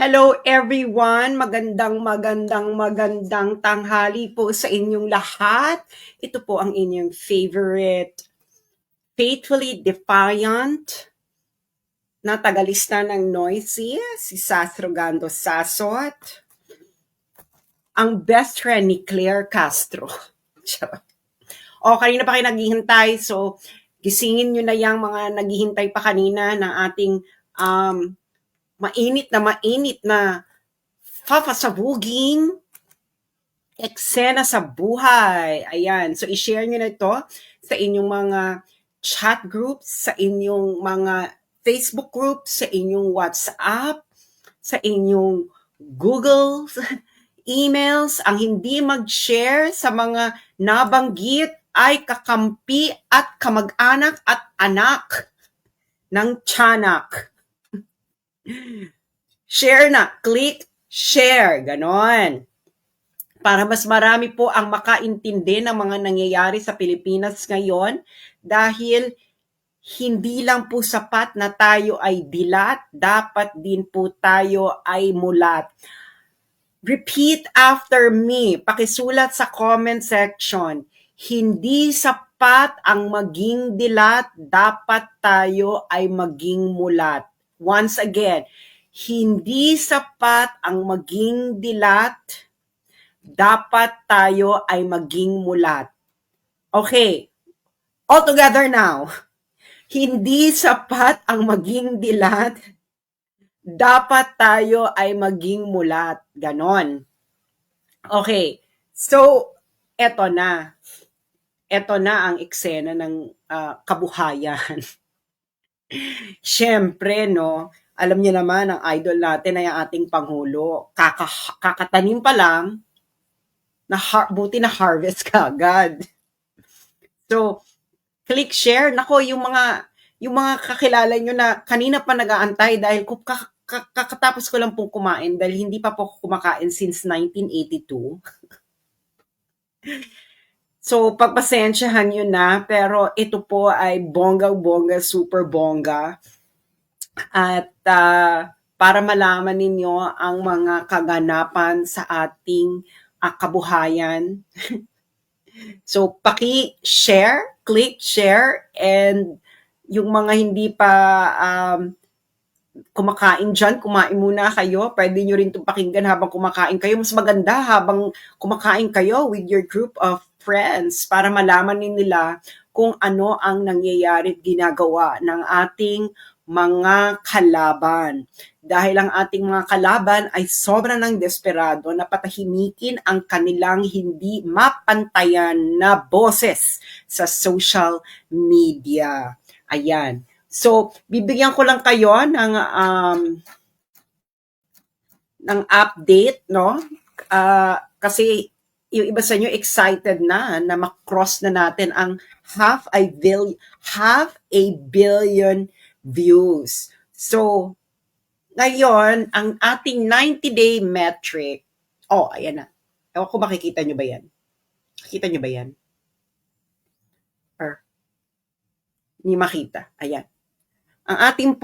Hello everyone, magandang tanghali po sa inyong lahat. Ito po ang inyong favorite, faithfully defiant na tagalista ng Noisy, si Sastrogando Sasot, ang best friend ni Claire Castro. O, kanina pa kayo naghihintay, so gisingin nyo na yung mga naghihintay pa kanina ng ating mainit na papasabuging eksena sa buhay. Ayan. So, i-share nyo na ito sa inyong mga chat groups, sa inyong mga Facebook groups, sa inyong WhatsApp, sa inyong Google emails. Ang hindi mag-share sa mga nabanggit ay kakampi at kamag-anak at anak ng tiyanak. Share na. Click share. Ganon. Para mas marami po ang makaintindi ng mga nangyayari sa Pilipinas ngayon dahil hindi lang po sapat na tayo ay dilat, dapat din po tayo ay mulat. Repeat after me. Pakisulat sa comment section. Hindi sapat ang maging dilat, dapat tayo ay maging mulat. Once again, hindi sapat ang maging dilat, dapat tayo ay maging mulat. Okay, all together now. Hindi sapat ang maging dilat, dapat tayo ay maging mulat. Ganon. Okay, so eto na. Eto na ang eksena ng kabuhayan. Siyempre, no, alam niyo naman, ang idol natin ay ang ating Pangulo. Kakatanim pa lang, buti na harvest ka agad. So, click share. Nako, yung mga kakilala nyo na kanina pa nag-aantay dahil kakatapos ko lang pong kumain dahil hindi pa po ako kumakain since 1982. So, pagpasensyahan nyo na, pero ito po ay bongga-bongga, super bongga. At para malaman ninyo ang mga kaganapan sa ating kabuhayan. So, paki-share, click share, and yung mga hindi pa kumakain dyan, kumain muna kayo. Pwede nyo rin itong pakinggan habang kumakain kayo. Mas maganda habang kumakain kayo with your group of friends para malaman nila kung ano ang nangyayari at ginagawa ng ating mga kalaban. Dahil ang ating mga kalaban ay sobra ng desperado na patahimikin ang kanilang hindi mapantayan na boses sa social media. Ayan. So, bibigyan ko lang kayo ng update, no? Kasi yung iba sa inyo excited na makross na natin ang half a billion views. So, ngayon, ang ating 90-day metric, ayan na. Ewan ko makikita nyo ba yan? Nakikita nyo ba yan? Or, hindi makita. Ayan. Ang ating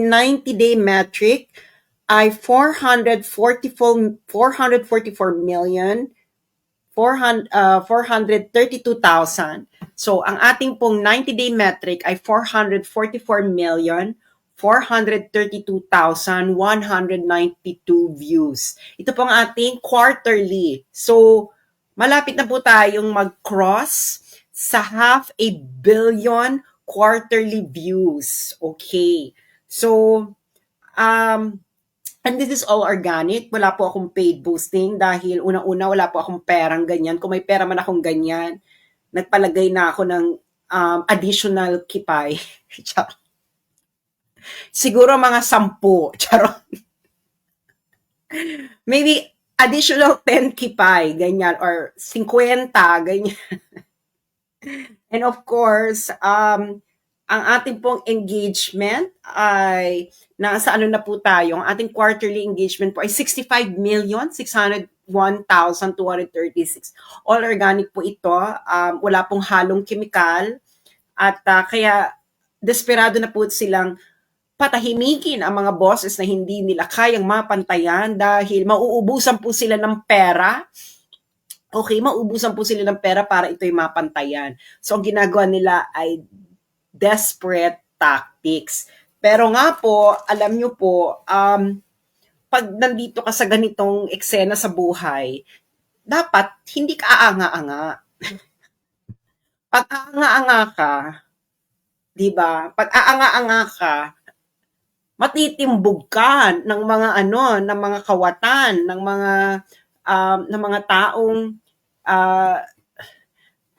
90-day metric ay 432,000. So, ang ating pong 90-day metric ay 444,432,192 views. Ito po ang ating quarterly. So, malapit na po tayong mag-cross sa half a billion quarterly views. Okay. So, and this is all organic. Wala po akong paid boosting dahil unang-una wala po akong perang ganyan. Kung may pera man akong ganyan, nagpalagay na ako ng additional kipay. Siguro mga 10. Charot. Maybe additional 10 kipay, ganyan, or 50, ganyan. And of course, ang ating pong engagement ay nasa ano na po tayo. Ang ating quarterly engagement po ay 65,601,236. All organic po ito. Wala pong halong chemical. At kaya desperado na po silang patahimikin ang mga boses na hindi nila kayang mapantayan dahil mauubusan po sila ng pera. Okay, mauubusan po sila ng pera para ito'y mapantayan. So, ang ginagawa nila ay desperate tactics. Pero nga po, alam nyo po, pag nandito ka sa ganitong eksena sa buhay, dapat hindi ka aanga-anga. Pag aanga-anga ka, 'di ba? Pag aanga-anga ka, matitimbog ka ng mga ng mga kawatan, ng mga taong uh,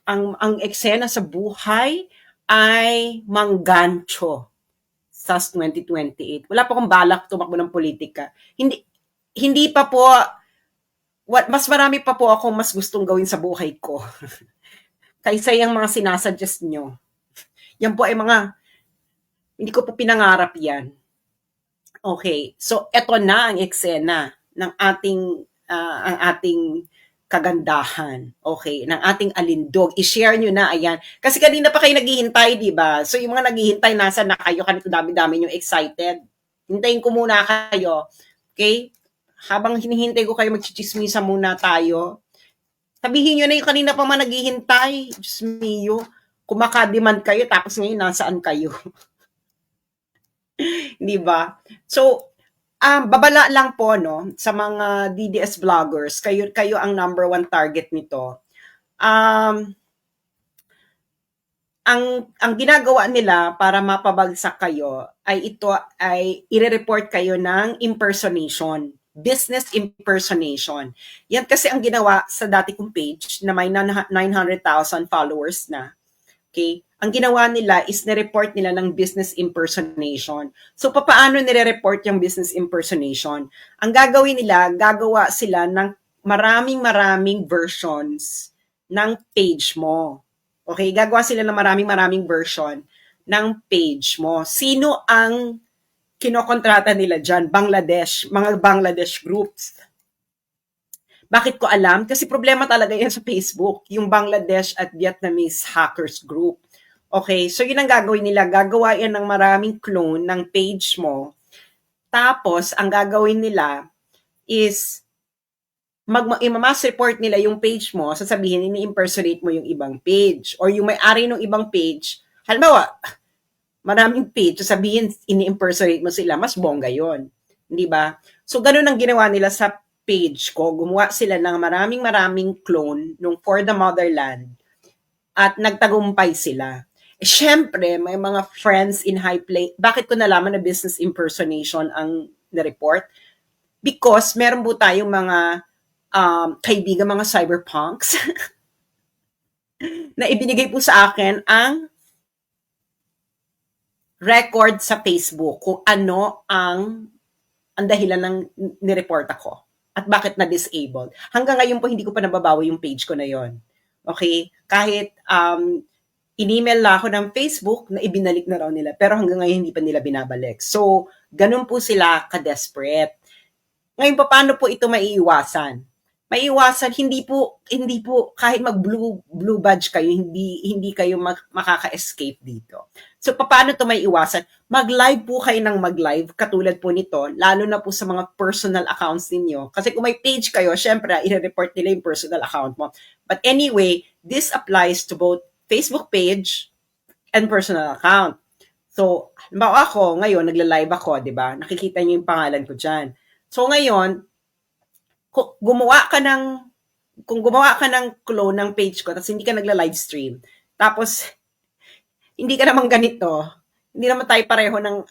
ang eksena sa buhay ay manggancho sa 2028. Wala pa akong balak tumakbo ng politika. Hindi pa po mas marami pa po ako mas gustong gawin sa buhay ko kaysa yung mga sinasuggest nyo. Yan po ay mga, hindi ko po pinangarap yan. Okay, so eto na ang eksena ng ang ating kagandahan, okay, ng ating alindog. I-share nyo na, ayan. Kasi kanina pa kayo naghihintay, di ba? So yung mga naghihintay, nasa na kayo, kanito dami-dami nyo excited. Hintayin ko muna kayo, okay? Habang hinihintay ko kayo, magchichismisa muna tayo. Sabihin nyo na yung kanina pa man naghihintay. Diyos mio, kumakademand kayo, tapos ngayon nasaan kayo? Di ba? So, babala lang po no sa mga DDS vloggers, kayo ang number one target nito. Ang ginagawa nila para mapabagsak kayo ay ire-report kayo ng impersonation, business impersonation. Yan kasi ang ginawa sa dati kong page na may 900,000 followers na. Okay? Ang ginawa nila is nireport nila ng business impersonation. So, paano nire-report yung business impersonation? Ang gagawin nila, gagawa sila ng maraming versions ng page mo. Okay? Gagawa sila ng maraming version ng page mo. Sino ang kinokontrata nila dyan? Bangladesh. Mga Bangladesh groups. Bakit ko alam? Kasi problema talaga yan sa Facebook. Yung Bangladesh at Vietnamese hackers group. Okay, so yun ang gagawin nila. Gagawa yan ng maraming clone ng page mo. Tapos, ang gagawin nila is i-mass report nila yung page mo, sasabihin, ini-impersonate mo yung ibang page. Or yung may-ari ng ibang page, halimbawa, maraming page, sasabihin, ini-impersonate mo sila, mas bongga yon, di ba? So, ganun ang ginawa nila sa page ko. Gumawa sila ng maraming clone nung For the Motherland at nagtagumpay sila. Siyempre, may mga friends in high place. Bakit ko nalaman na business impersonation ang na-report? Because meron po tayong mga kaibigan, mga cyberpunks na ibinigay po sa akin ang record sa Facebook kung ano ang dahilan ng nireport ako at bakit na-disabled. Hanggang ngayon po, hindi ko pa nababawi yung page ko na yon. Okay? Kahit in-email na ako ng Facebook na ibinalik na raw nila, pero hanggang ngayon hindi pa nila binabalik. So, ganun po sila ka-desperate. Ngayon, paano po ito maiiwasan? Maiiwasan, hindi po kahit mag-blue badge kayo, hindi kayo makaka-escape dito. So, paano ito maiiwasan? Mag-live po kayo ng mag-live, katulad po nito, lalo na po sa mga personal accounts ninyo. Kasi kung may page kayo, syempre, i-report nila yung personal account mo. But anyway, this applies to both Facebook page and personal account. So, halimbawa ako, ngayon, nagla-live ako, di ba? Nakikita niyo yung pangalan ko dyan. So, ngayon, kung gumawa ka ng clone ng page ko, tapos hindi ka nagla-live stream, tapos, hindi ka naman ganito, hindi naman tayo pareho ng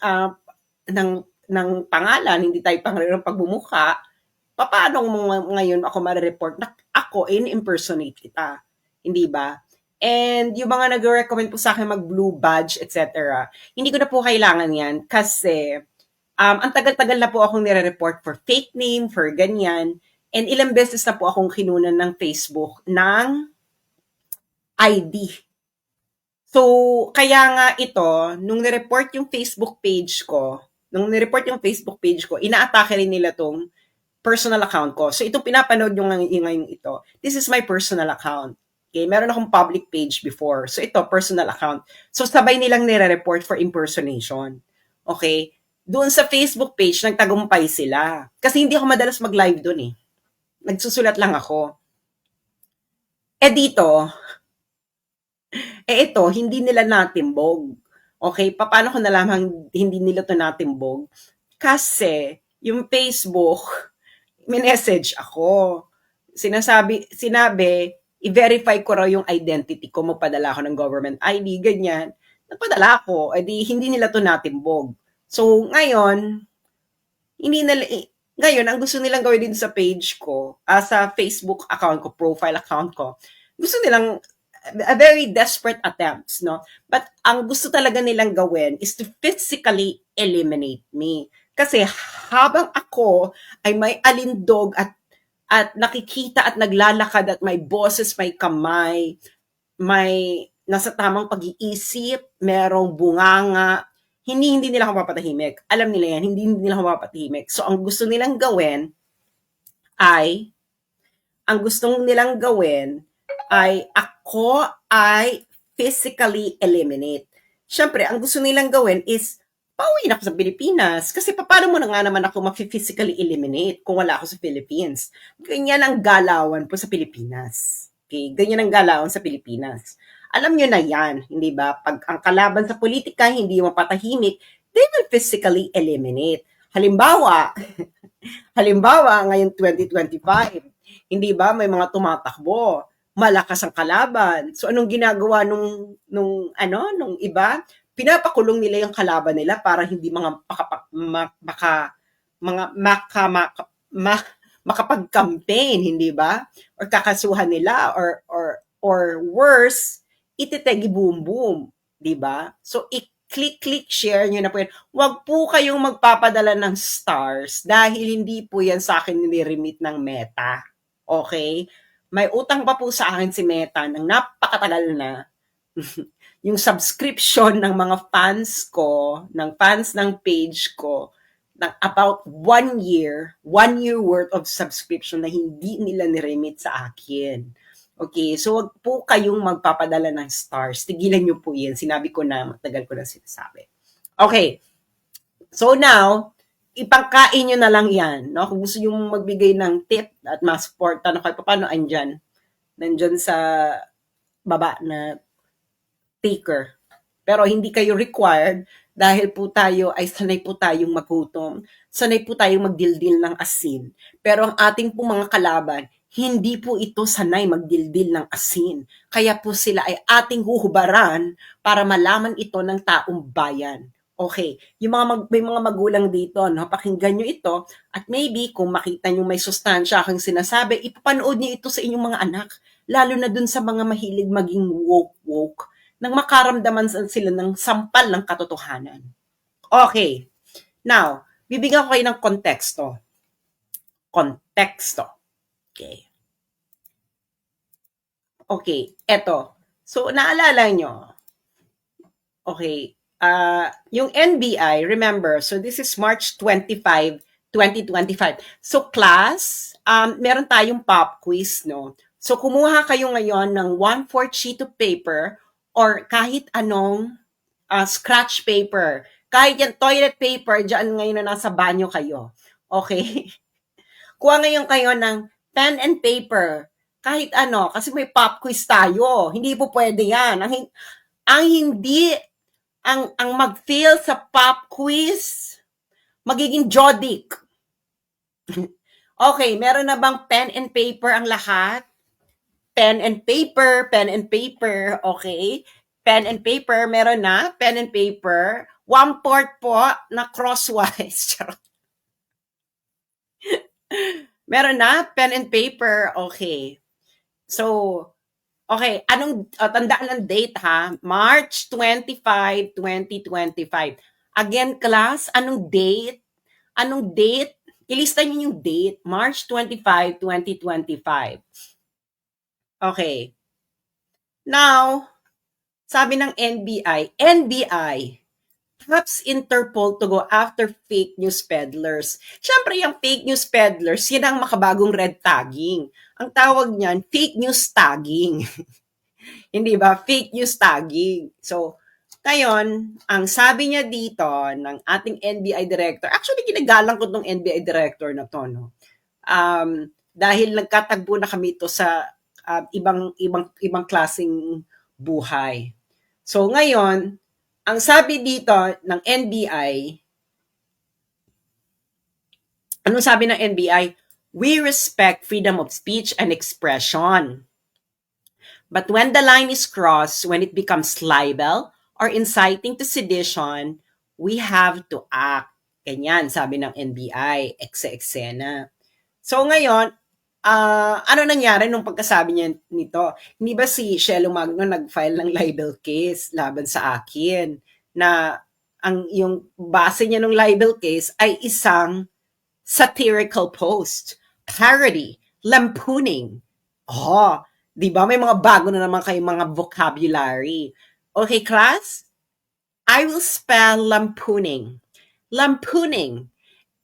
pangalan, hindi tayo pareho ng pagbumuka, paano ngayon ako ma-report na ako in-impersonate kita? Hindi ba? And yung mga nag-recommend po sa akin mag-blue badge, etc. Hindi ko na po kailangan yan kasi ang tagal-tagal na po akong nire-report for fake name, for ganyan. And ilang beses na po akong kinunan ng Facebook ng ID. So, kaya nga ito, nung nireport yung Facebook page ko, inaatake rin nila tong personal account ko. So, itong pinapanood nyo ngayon ito, this is my personal account. Okay, meron akong public page before. So, ito, personal account. So, sabay nilang nire-report for impersonation. Okay? doon sa Facebook page, nagtagumpay sila. Kasi hindi ako madalas mag-live doon eh. Nagsusulat lang ako. Dito, ito, hindi nila natimbog. Okay, paano ko nalaman hindi nila to natimbog? Kasi, yung Facebook, minessage ako. Sinabi, i-verify ko raw yung identity ko, magpadala ako ng government ID, ganyan. Nagpadala ako, edi hindi nila to natimbog. So, ngayon, hindi nila, ngayon, ang gusto nilang gawin din sa page ko, sa Facebook account ko, profile account ko, gusto nilang, a very desperate attempts, no? But ang gusto talaga nilang gawin is to physically eliminate me. Kasi habang ako ay may alindog at nakikita at naglalakad at may boses, may kamay, may nasa tamang pag-iisip, merong bunganga, hindi nila ako mapatahimik. Alam nila yan, hindi nila ako mapatahimik. So, ang gusto nilang gawin ay, ako ay physically eliminate. Siyempre, ang gusto nilang gawin is, pauwi na ako sa Pilipinas. Kasi paano mo na nga naman ako ma-physically eliminate kung wala ako sa Philippines? Ganyan ang galawan po sa Pilipinas. Okay? Ganyan ang galawan sa Pilipinas. Alam nyo na yan, hindi ba? Pag ang kalaban sa politika hindi mapatahimik, they will physically eliminate. Halimbawa, ngayon 2025, hindi ba may mga tumatakbo, malakas ang kalaban. So anong ginagawa nung iba? Pinapakulong nila yung kalaban nila para hindi makapag-campaign, hindi ba? Or kakasuhan nila or worse, ititegi boom boom, 'di ba? So click share niyo na po yan. Huwag po kayong magpapadala ng stars dahil hindi po yan sa akin nire-remit ng Meta. Okay? May utang pa po sa akin si Meta ng napakatagal na. Yung subscription ng mga fans ko, ng fans ng page ko, ng about 1 year worth of subscription na hindi nila niremit sa akin. Okay, so wag po kayong magpapadala ng stars. Tigilan nyo po yan. Sinabi ko na, matagal ko na sinasabi. Okay, so now, ipangkain nyo na lang yan. No? Kung gusto nyo magbigay ng tip at ma-support, ano kayo, paano andyan? Nandyan sa baba na taker. Pero hindi kayo required dahil po tayo ay sanay po tayong magutom. Sanay po tayong magdildil ng asin. Pero ang ating po mga kalaban, hindi po ito sanay magdildil ng asin. Kaya po sila ay ating huhubaran para malaman ito ng taong bayan. Okay, yung may mga magulang dito, no, pakinggan nyo ito at maybe kung makita nyo may sustansya akong sinasabi, ipapanood nyo ito sa inyong mga anak, lalo na dun sa mga mahilig maging woke nang makaramdaman sila ng sampal ng katotohanan. Okay, now, bibigyan ko kayo ng konteksto. Okay, eto. So, naalala nyo, okay, yung NBI, remember, so this is March 25, 2025. So, class, meron tayong pop quiz, no? So, kumuha kayo ngayon ng 1/4 sheet of paper or kahit anong scratch paper. Kahit yan toilet paper, dyan ngayon na nasa banyo kayo. Okay? Kuha ngayon kayo ng pen and paper. Kahit ano, kasi may pop quiz tayo. Hindi po pwede yan. Ang mag-fail sa pop quiz, magiging Jodic. Okay, meron na bang pen and paper ang lahat? Pen and paper, okay. Pen and paper, meron na, pen and paper. 1/4 po na crosswise. Meron na, pen and paper, okay. So, okay, tandaan ng date ha, March 25, 2025. Again, class, anong date? Ilista niyo yung date, March 25, 2025. Okay. Now, sabi ng NBI, perhaps Interpol to go after fake news peddlers. Siyempre, yung fake news peddlers, yan ang makabagong red tagging. Ang tawag niyan, fake news tagging. Hindi ba? Fake news tagging. So, Ngayon, ang sabi niya dito ng ating NBI director, actually ginagalang ko tong NBI director na to, no? Dahil nagkatagpo na kami ito sa ibang klaseng buhay. So ngayon, ang sabi dito ng NBI, anong sabi ng NBI? We respect freedom of speech and expression. But when the line is crossed, when it becomes libel or inciting to sedition, we have to act. Ganyan, sabi ng NBI, ekse-eksena. So ngayon, ano nangyari nung pagkasabi niya nito? Hindi ba si Shelo Magno nag-file ng libel case laban sa akin na yung base niya ng libel case ay isang satirical post, parody, lampooning. Oh, 'di ba may mga bago na naman kayong mga vocabulary. Okay, class? I will spell lampooning. Lampooning.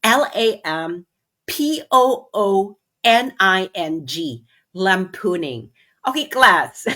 Lampooning. Lampooning. Okay, class.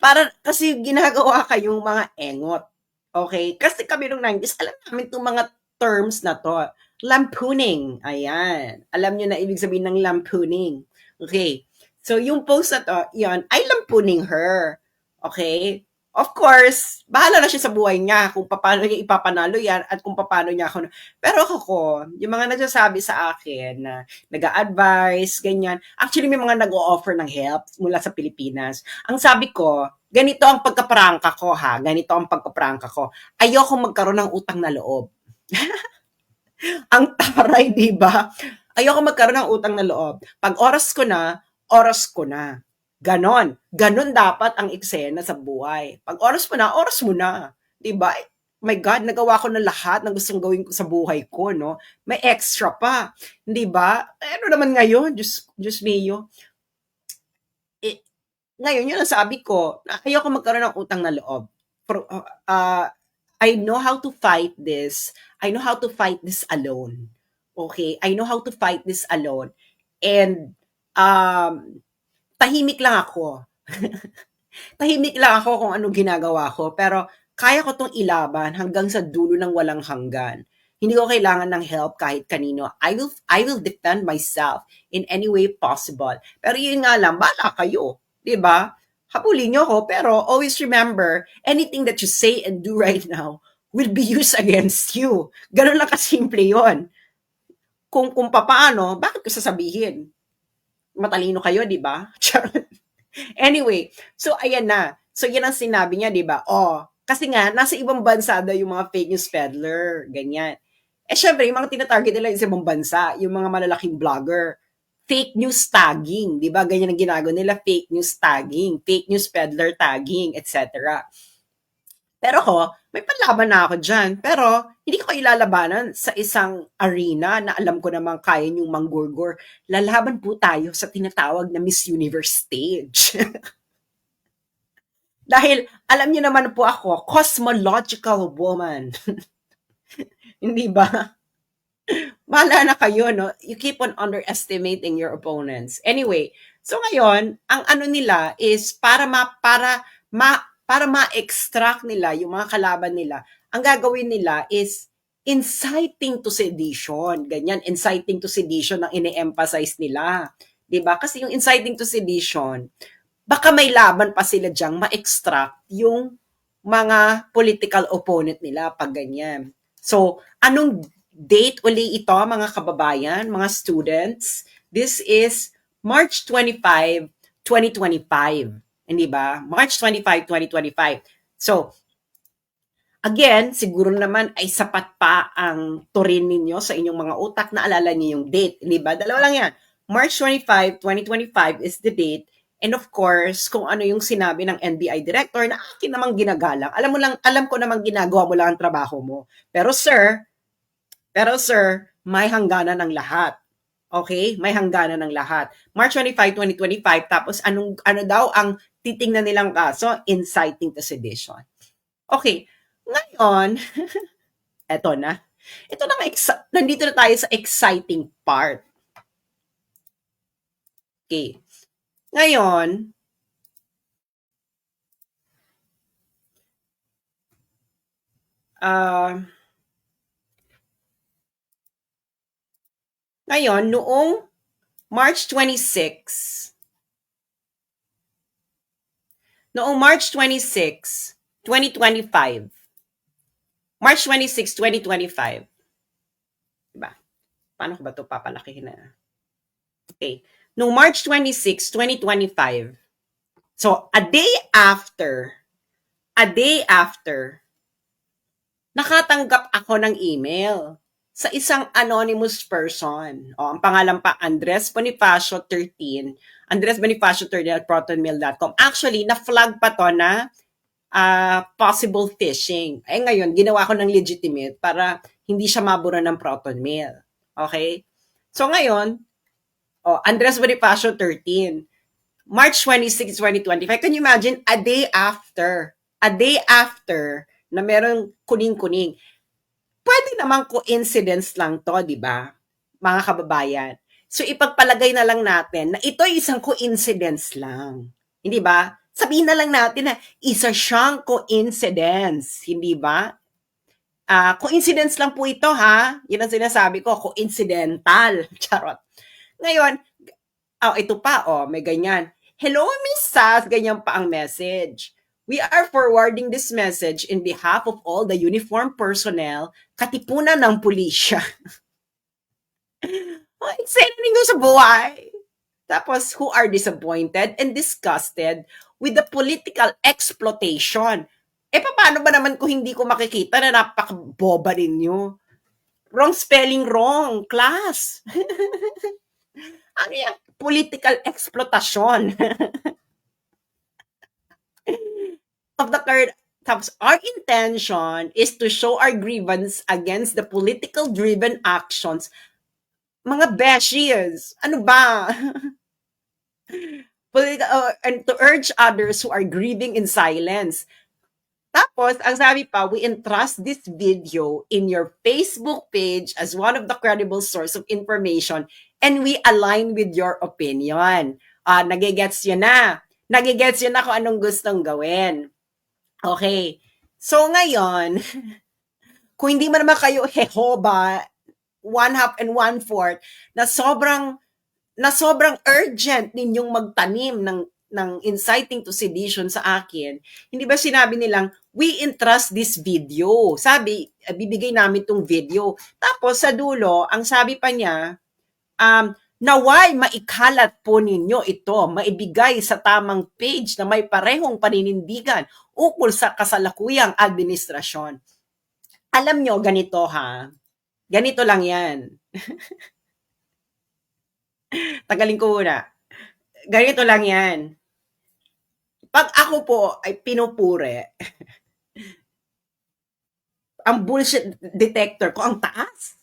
Para kasi ginagawa kayong mga engot. Okay? Kasi kami nung 90s, alam namin itong mga terms na to. Lampooning. Ayan. Alam nyo na ibig sabihin ng lampooning. Okay. So, yung post na to, yun, I lampooning her. Okay? Of course, bahala na siya sa buhay niya kung paano niya ipapanalo yan at kung paano niya ako. Pero ako, yung mga nagsasabi sa akin na nag-a-advise, ganyan. Actually, may mga nag-o-offer ng help mula sa Pilipinas. Ang sabi ko, ganito ang pagkaprangka ko ha. Ganito ang pagkaprangka ko. Ayoko magkaroon ng utang na loob. Ang taray, di ba? Ayoko magkaroon ng utang na loob. Pag oras ko na, oras ko na. Ganon. Ganon dapat ang eksena sa buhay. Pag oras mo na, oras mo na. Di ba? My God, nagawa ko na lahat ng gustong gawin ko sa buhay ko, no? May extra pa. Di ba? Ano naman ngayon? Diyos mio. Ngayon, yun ang sabi ko, ayoko magkaroon ng utang na loob. I know how to fight this. I know how to fight this alone. Okay? I know how to fight this alone. And, tahimik lang ako. Tahimik lang ako kung anong ginagawa ko. Pero, kaya ko tong ilaban hanggang sa dulo ng walang hanggan. Hindi ko kailangan ng help kahit kanino. I will defend myself in any way possible. Pero yun nga lang, bala kayo. 'Di ba? Habulin niyo ako, pero always remember, anything that you say and do right now will be used against you. Ganun lang kasimple yun. Kung papaano, bakit ko sasabihin? Matalino kayo, di ba? Anyway, so ayan na. So yan ang sinabi niya, di ba? Oh, kasi nga, nasa ibang bansa daw yung mga fake news peddler, ganyan. Syempre, yung mga tinatarget nila yung sa ibang bansa, yung mga malalaking vlogger, fake news tagging, 'di ba? Ganyan ang ginagawa nila, fake news tagging, fake news peddler tagging, etc. Pero ako, may panlaban na ako diyan. Pero hindi ko ilalabanan sa isang arena na alam ko namang kaya niyong manggurgur. Lalaban po tayo sa tinatawag na Miss Universe stage. Dahil alam niyo naman po ako, cosmological woman. Hindi ba? Bahala na kayo, no? You keep on underestimating your opponents. Anyway, so ngayon, ang ano nila is para ma-extract nila yung mga kalaban nila, ang gagawin nila is inciting to sedition. Ganyan, inciting to sedition ang ine-emphasize nila. 'Di ba? Kasi yung inciting to sedition, baka may laban pa sila diyang ma-extract yung mga political opponent nila pag ganyan. So, anong date uli ito, mga kababayan, mga students? This is March 25, 2025. Hindi ba? March 25, 2025. So, again, siguro naman ay sapat pa ang turin ninyo sa inyong mga utak na alala niyo yung date. Hindi ba? Dalawa lang yan. March 25, 2025 is the date. And of course, kung ano yung sinabi ng NBI director na akin namang ginagalang. Alam ko namang ginagawa mo lang ang trabaho mo. Pero sir, may hangganan ng lahat. Okay? May hangganan ng lahat. March 25, 2025, tapos ano daw ang titingnan nilang kaso? Inciting to sedition. Okay. Ngayon, eto na. Ito na nandito na tayo sa exciting part. Okay. Ngayon, Ah, ngayon, noong March 26, noong March 26, 2025, March 26, 2025, diba? Paano ko ba ito papalakihin na? Okay. Noong March 26, 2025, so a day after, nakatanggap ako ng email sa isang anonymous person. O, ang pangalan pa, Andres Bonifacio 13. Andres Bonifacio 13 at protonmail.com. Actually, na-flag pa to na possible phishing. Eh ngayon, ginawa ko ng legitimate para hindi siya mabura ng proton mail. Okay? So ngayon, Andres Bonifacio 13. March 26, 2025. Can you imagine? A day after na merong kuning-kuning. Pwede naman coincidence lang to, di ba? Mga kababayan. So ipagpalagay na lang natin na ito ay isang coincidence lang. Hindi ba? Sabihin na lang natin na isa siyang coincidence. Hindi ba? Coincidence lang po ito, ha? Yan ang sinasabi ko, coincidental. Charot. Ngayon, ito pa, may ganyan. Hello, Miss Sas, ganyan pa ang message. We are forwarding this message in behalf of all the uniformed personnel, katipunan ng pulisya. Eksena ninyo sa buhay. Tapos, who are disappointed and disgusted with the political exploitation. Paano ba naman kung hindi ko makikita na napakaboba ninyo? Wrong spelling, wrong class. Ano yung political exploitation of the current. Tapos, our intention is to show our grievance against the political driven actions. Mga beshies, ano ba? And to urge others who are grieving in silence. Tapos, ang sabi pa, we entrust this video in your Facebook page as one of the credible source of information and we align with your opinion. Nagigets yun na. Nagigets yun na kung anong gustong gawin. Okay. So, ngayon, kung hindi man naman kayo Jehovah, 1/2 and 1/4, na sobrang urgent ninyong magtanim ng inciting to sedition sa akin, hindi ba sinabi nilang, we entrust this video. Sabi, bibigay namin tong video. Tapos sa dulo, ang sabi pa niya, naway maikalat po ninyo ito, maibigay sa tamang page na may parehong paninindigan ukol sa kasalukuyang administrasyon. Alam nyo, ganito ha. Ganito lang yan. Tagalin ko muna. Ganito lang yan. Pag ako po ay pinupure, ang bullshit detector ko, ang taas.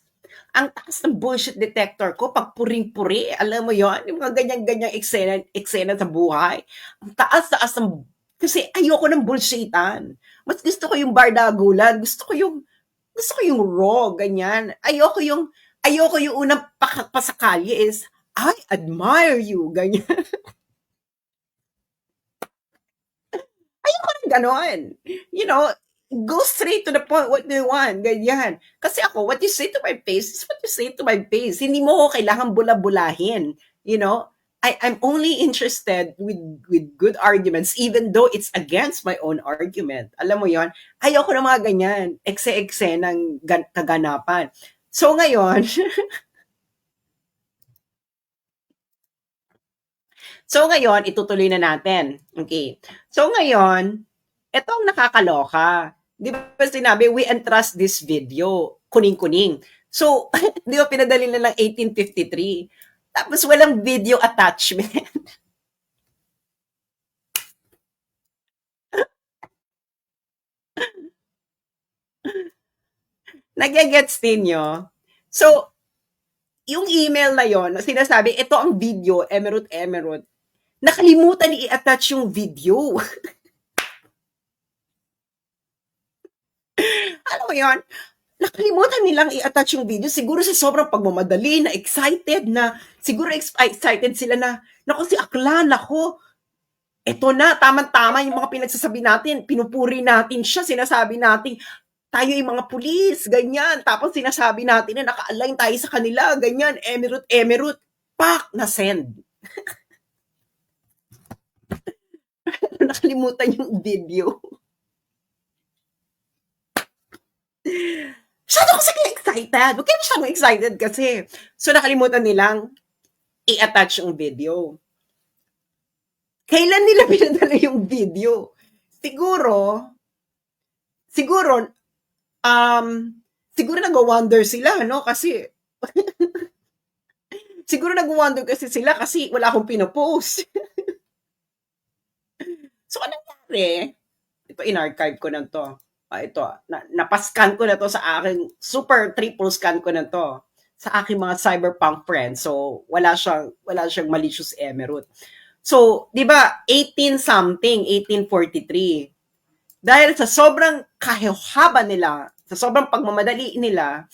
Ang taas ng bullshit detector ko, pag puring-puri, alam mo yon, yung mga ganyan-ganyang eksena sa buhay. Ang taas-taas ng, kasi ayoko ng bullshitan. Mas gusto ko yung bardagulan, gusto ko yung raw, ganyan. Ayoko yung unang pasakalye is, I admire you, ganyan. Ayoko ng ganon. You know, go straight to the point, what do you want, ganyan. Kasi ako, what you say to my face is what you say to my face. Hindi mo ko kailangan bula-bulahin. You know, I'm only interested with good arguments, even though it's against my own argument. Alam mo yon, ayoko ng mga ganyan, ekse-ekse ng kaganapan. So ngayon, itutuloy na natin. Okay. So ngayon, ito ang nakakaloka. Di ba sinabi, we entrust this video, kuning-kuning. So, di ba pinadali na lang 1853? Tapos walang video attachment. Nagigets ninyo? So, yung email na yon, sinasabi, ito ang video, Emerald. Nakalimutan i-attach yung video. Alam mo yon? Nakalimutan nilang i-attach yung video. Siguro sa sobrang pagmamadali, na excited na, siguro excited sila na, naku si Aklan, ako, eto na, tama-tama yung mga pinagsasabi natin, pinupuri natin siya, sinasabi natin, tayo yung mga pulis, ganyan. Tapos sinasabi natin na naka-align tayo sa kanila, ganyan, emirate, pak, na-send. Nakalimutan yung video. Masyado kasi excited. Huwag kayo masyadong excited kasi. So, nakalimutan nilang i-attach yung video. Kailan nila pinadala yung video? Siguro, um, siguro nag-wonder sila, no? Kasi, siguro nag-wonder kasi sila kasi wala akong pinopost. So, anong nangyari? Ito, in-archive ko na to. Ito, napascan ko na to sa aking, super triple scan ko na to sa aking mga cyberpunk friends. So, wala siyang malicious emerald. So, di ba, 18 something, 1843. Dahil sa sobrang kahihaba nila, sa sobrang pagmamadali nila,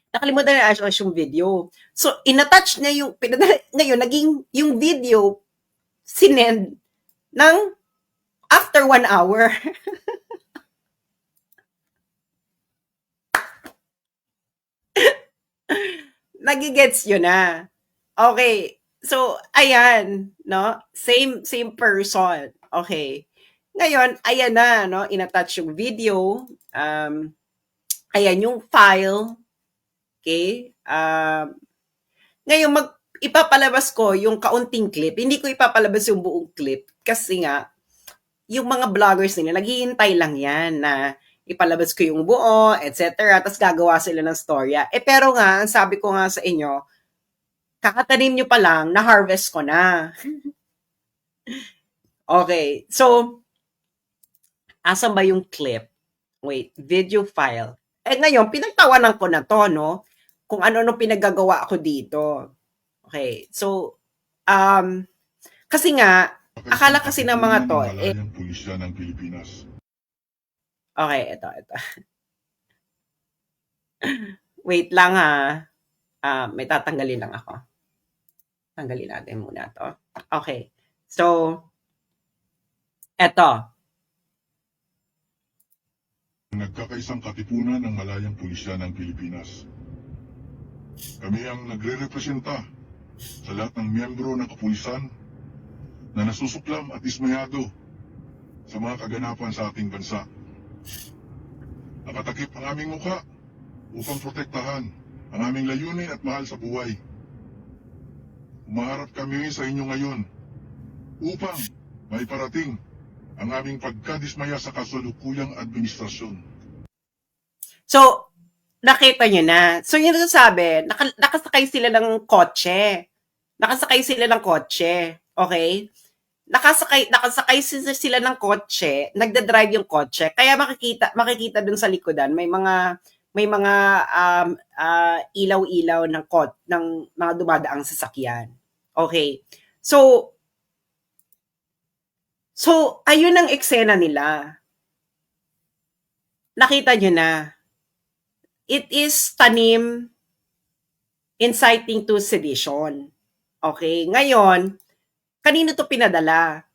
nakalimutan na yung video. So, inattach niya yung, ngayon, naging yung video, sinend ng after 1 hour. Nagigets yun na. Okay. So, ayan, no? Same person. Okay. Ngayon, ayan na, no? In-attach yung video. Ayan yung file. Okay? Ngayon, ipapalabas ko yung kaunting clip. Hindi ko ipapalabas yung buong clip kasi nga, yung mga vloggers nila, naghihintay lang yan na ipalabas ko yung buo, etc. Tapos gagawa sila ng storya. Pero nga, ang sabi ko nga sa inyo, kakatanim nyo pa lang, na-harvest ko na. Okay. So, asan ba yung clip? Wait, video file. Ngayon, pinagtawanan ko na to, no? Kung ano-ano pinagagawa ko dito. Okay. So, kasi nga, akala kasi ng mga to, pulisya ng Pilipinas. Okay, ito. Wait lang ha. May tatanggalin lang ako. Tanggalin natin muna to. Okay. So, eto. Nagkakaisang katipunan ng malayang pulisya ng Pilipinas. Kami ang nagre-representa sa lahat ng miyembro ng kapulisan na nasusuklam at dismayado sa mga kaganapan sa ating bansa. Nakatakip ang aming mukha upang protektahan ang aming layunin at mahal sa buhay. Umaharap kami sa inyo ngayon upang maiparating ang aming pagkadismaya sa kasalukuyang administrasyon. So, nakita nyo na. So, yun ang sabi, nakasakay sila ng kotse. Okay? Nakasakay sila ng kotse, nagda-drive yung kotse. Kaya makikita dun sa likodan, may mga ilaw-ilaw ng mga dumadaang sasakyan. Okay. So ayun ang eksena nila. Nakita nyo na. It is tanim inciting to sedition. Okay. Ngayon, kanino to pinadala?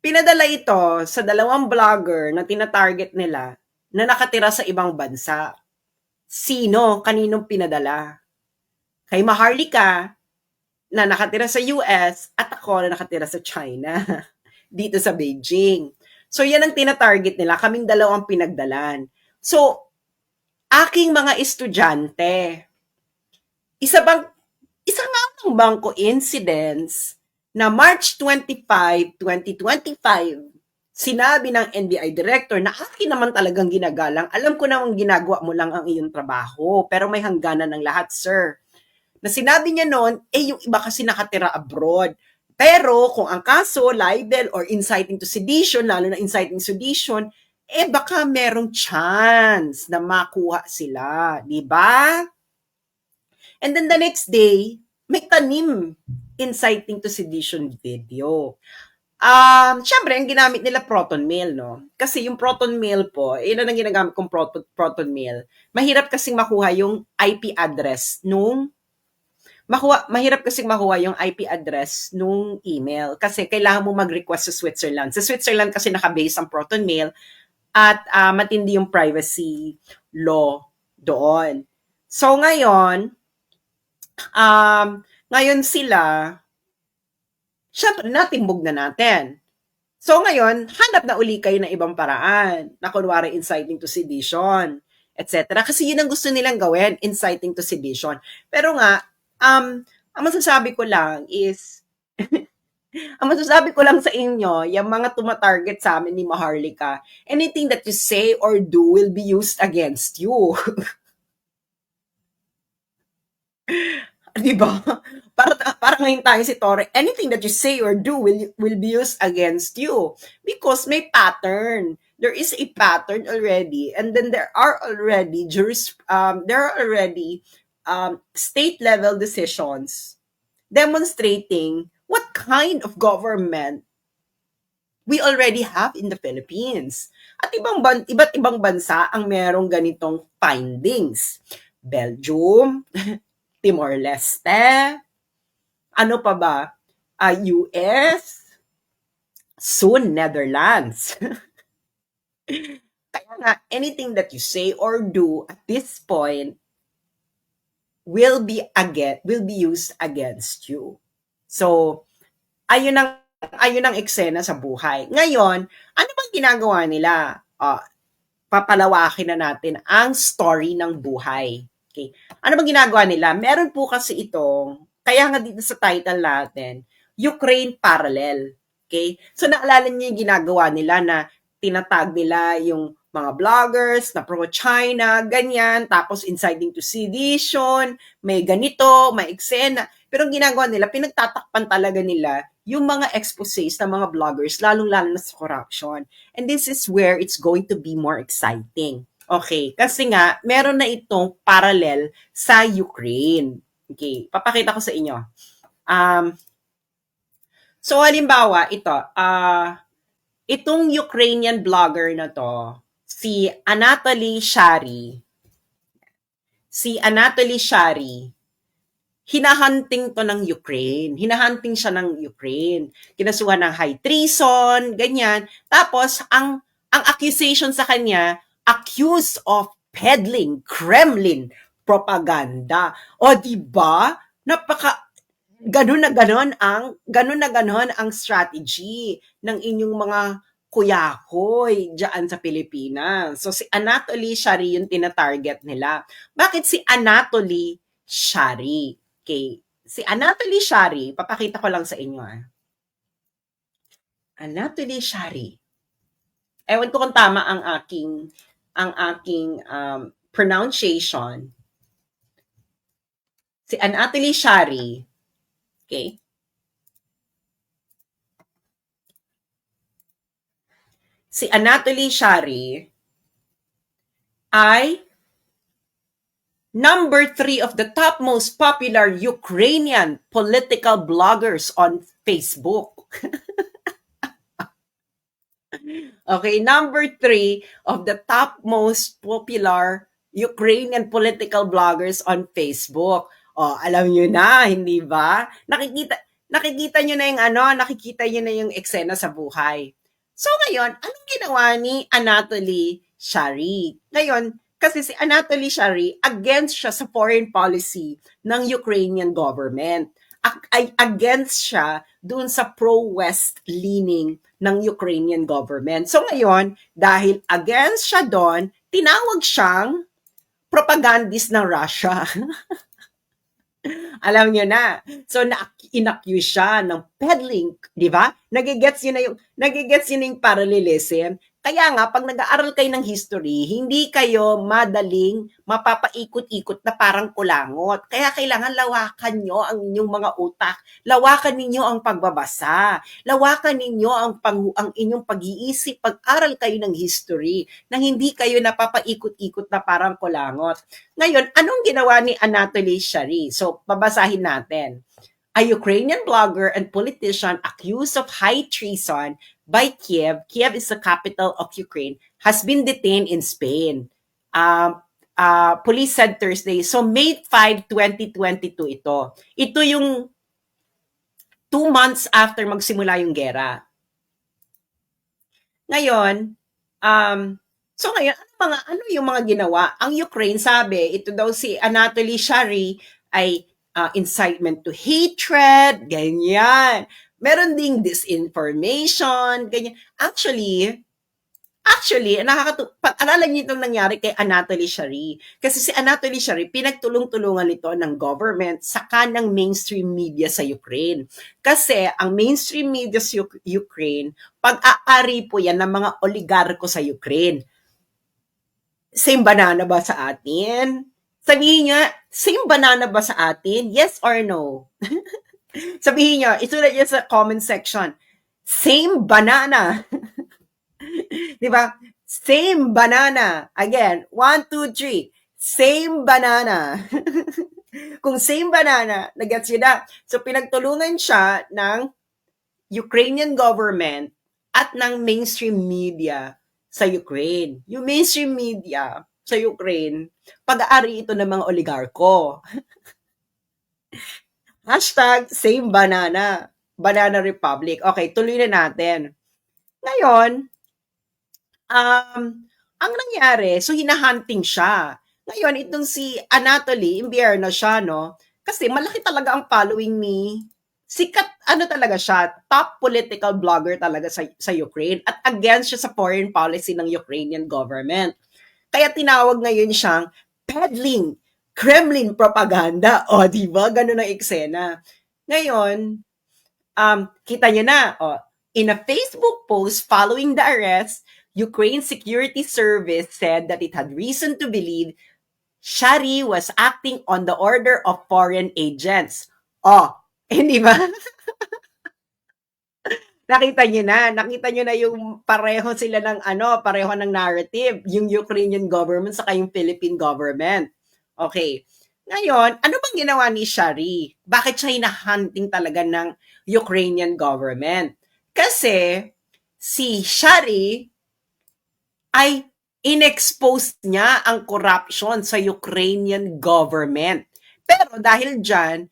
Pinadala ito sa 2 vlogger na tina-target nila na nakatira sa ibang bansa. Sino? Kaninong pinadala? Kay Maharlika na nakatira sa US at ako na nakatira sa China dito sa Beijing. So yan ang tina-target nila, kaming 2 pinagdalan. So aking mga estudyante, isa nga bang coincidence na March 25, 2025, sinabi ng NBI director na akin naman talagang ginagalang, alam ko namang ginagawa mo lang ang iyong trabaho, pero may hangganan ng lahat, sir. Na sinabi niya noon, yung iba kasi nakatira abroad. Pero kung ang kaso, libel or inciting to sedition, lalo na inciting sedition, baka merong chance na makuha sila. Diba? And then the next day, may tanim inciting to sedition video. Syempre, ang ginamit nila proton mail, no? Kasi yung proton mail po, yun ang ginagamit kong proton mail. Mahirap kasing makuha yung IP address nung mahirap kasing makuha yung IP address nung email kasi kailangan mo mag-request sa Switzerland. Sa Switzerland kasi naka-base ang Proton Mail at matindi yung privacy law doon. So ngayon sila, syempre natimbog na natin. So ngayon, hanap na uli kayo ng ibang paraan na kunwari inciting to sedition, etc. Kasi yun ang gusto nilang gawin, inciting to sedition. Pero nga, ang masasabi ko lang is, ang masasabi ko lang sa inyo, yung mga tumatarget sa amin ni Maharlika, anything that you say or do will be used against you. Di ba? Para ngayon tayo si Tore, anything that you say or do will be used against you because may pattern. There is a pattern already, and then there are already state level decisions demonstrating what kind of government we already have in the Philippines. At iba't ibang bansa ang merong ganitong findings. Belgium, Timor-Leste, ano pa ba? US, soon Netherlands. Kaya nga, anything that you say or do at this point will be used against you. So, ayun ang eksena sa buhay. Ngayon, ano bang ginagawa nila? Papalawakin na natin ang story ng buhay. Okay. Ano bang ginagawa nila? Meron po kasi itong, kaya nga dito sa title natin, Ukraine Parallel. Okay? So naalala niyo yung ginagawa nila na tinatag nila yung mga bloggers na pro-China, ganyan, tapos inciting to sedition, may ganito, may eksena. Pero ang ginagawa nila, pinagtatakpan talaga nila yung mga exposés ng mga bloggers, lalong-lalo na sa corruption. And this is where it's going to be more exciting. Okay, kasi nga, meron na itong parallel sa Ukraine. Okay, papakita ko sa inyo. So, halimbawa, itong Ukrainian blogger na to, si Anatoly Shary, hinahunting to ng Ukraine. Hinahunting siya ng Ukraine. Kinasuhan ng high treason, ganyan. Tapos, ang accusation sa kanya, accused of peddling Kremlin propaganda. O di ba? Ganun na ganon ang strategy ng inyong mga kuyakoy diyan sa Pilipinas. So si Anatoly Shary yung tina-target nila. Bakit si Anatoly Shary? Okay. Si Anatoly Shary, papakita ko lang sa inyo. Anatoly Shary. Ewan ko kung tama ang aking pronunciation. Si Anatoly Shary, okay? Si Anatoly Shary ay number 3 of the top most popular Ukrainian political bloggers on Facebook. Okay, number 3 of the top most popular Ukrainian political bloggers on Facebook. Alam niyo na, hindi ba? Nakikita niyo na yung eksena sa buhay. So ngayon, anong ginawa ni Anatoly Shary? Ngayon, kasi si Anatoly Shary, against siya sa foreign policy ng Ukrainian government. Against siya dun sa pro-West leaning ng Ukrainian government. So ngayon, dahil against siya doon, tinawag siyang propagandist ng Russia. Alam niyo na. So, inaccuse siya ng peddling, di ba? Nagigets yun yung parallelism. Kaya nga, pag nag-aaral kayo ng history, hindi kayo madaling mapapaikot-ikot na parang kulangot. Kaya kailangan lawakan nyo ang inyong mga utak. Lawakan ninyo ang pagbabasa. Lawakan ninyo ang inyong pag-iisip. Pag-aral kayo ng history nang hindi kayo napapaikot-ikot na parang kulangot. Ngayon, anong ginawa ni Anatoly Shary? So, babasahin natin. A Ukrainian blogger and politician accused of high treason by Kiev is the capital of Ukraine, has been detained in Spain. police said Thursday. So May 5, 2022 ito. Ito yung 2 months after magsimula yung gera. Ngayon, so ngayon, ano yung mga ginawa? Ang Ukraine sabi, ito daw si Anatoly Shary ay incitement to hatred, ganyan. Meron ding disinformation, ganyan. Actually, pag-aralan niyo itong nangyari kay Anatoly Shary. Kasi si Anatoly Shary, pinagtulong-tulungan nito ng government saka ng mainstream media sa Ukraine. Kasi ang mainstream media sa Ukraine, pag-aari po yan ng mga oligarko sa Ukraine. Same banana ba sa atin? Sabihin niya, same banana ba sa atin? Yes or no? Sabihin niya, isulat niya sa comment section, same banana. Di ba? Same banana. Again, 1, 2, 3. Same banana. Kung same banana, nagets yun na. So, pinagtulungan siya ng Ukrainian government at ng mainstream media sa Ukraine. Yung mainstream media sa Ukraine, pag-aari ito ng mga oligarko. Hashtag same banana. Banana Republic. Okay, tuloy na natin. Ngayon, ang nangyari, so hinahunting siya. Ngayon, itong si Anatoly, imbierno siya, no? Kasi malaki talaga ang following ni sikat, talaga siya, top political blogger talaga sa Ukraine at against siya sa foreign policy ng Ukrainian government. Kaya tinawag ngayon siyang peddling Kremlin propaganda. O, di ba? Ganun ang eksena. Ngayon, kita niyo na, in a Facebook post following the arrest, Ukraine Security Service said that it had reason to believe Shary was acting on the order of foreign agents. Hindi ba? Nakita niyo na yung pareho sila ng pareho ng narrative, yung Ukrainian government sa yung Philippine government. Okay. Ngayon, ano bang ginawa ni Shary? Bakit siya hinahunting talaga ng Ukrainian government? Kasi si Shary ay inexpose niya ang corruption sa Ukrainian government. Pero dahil dyan,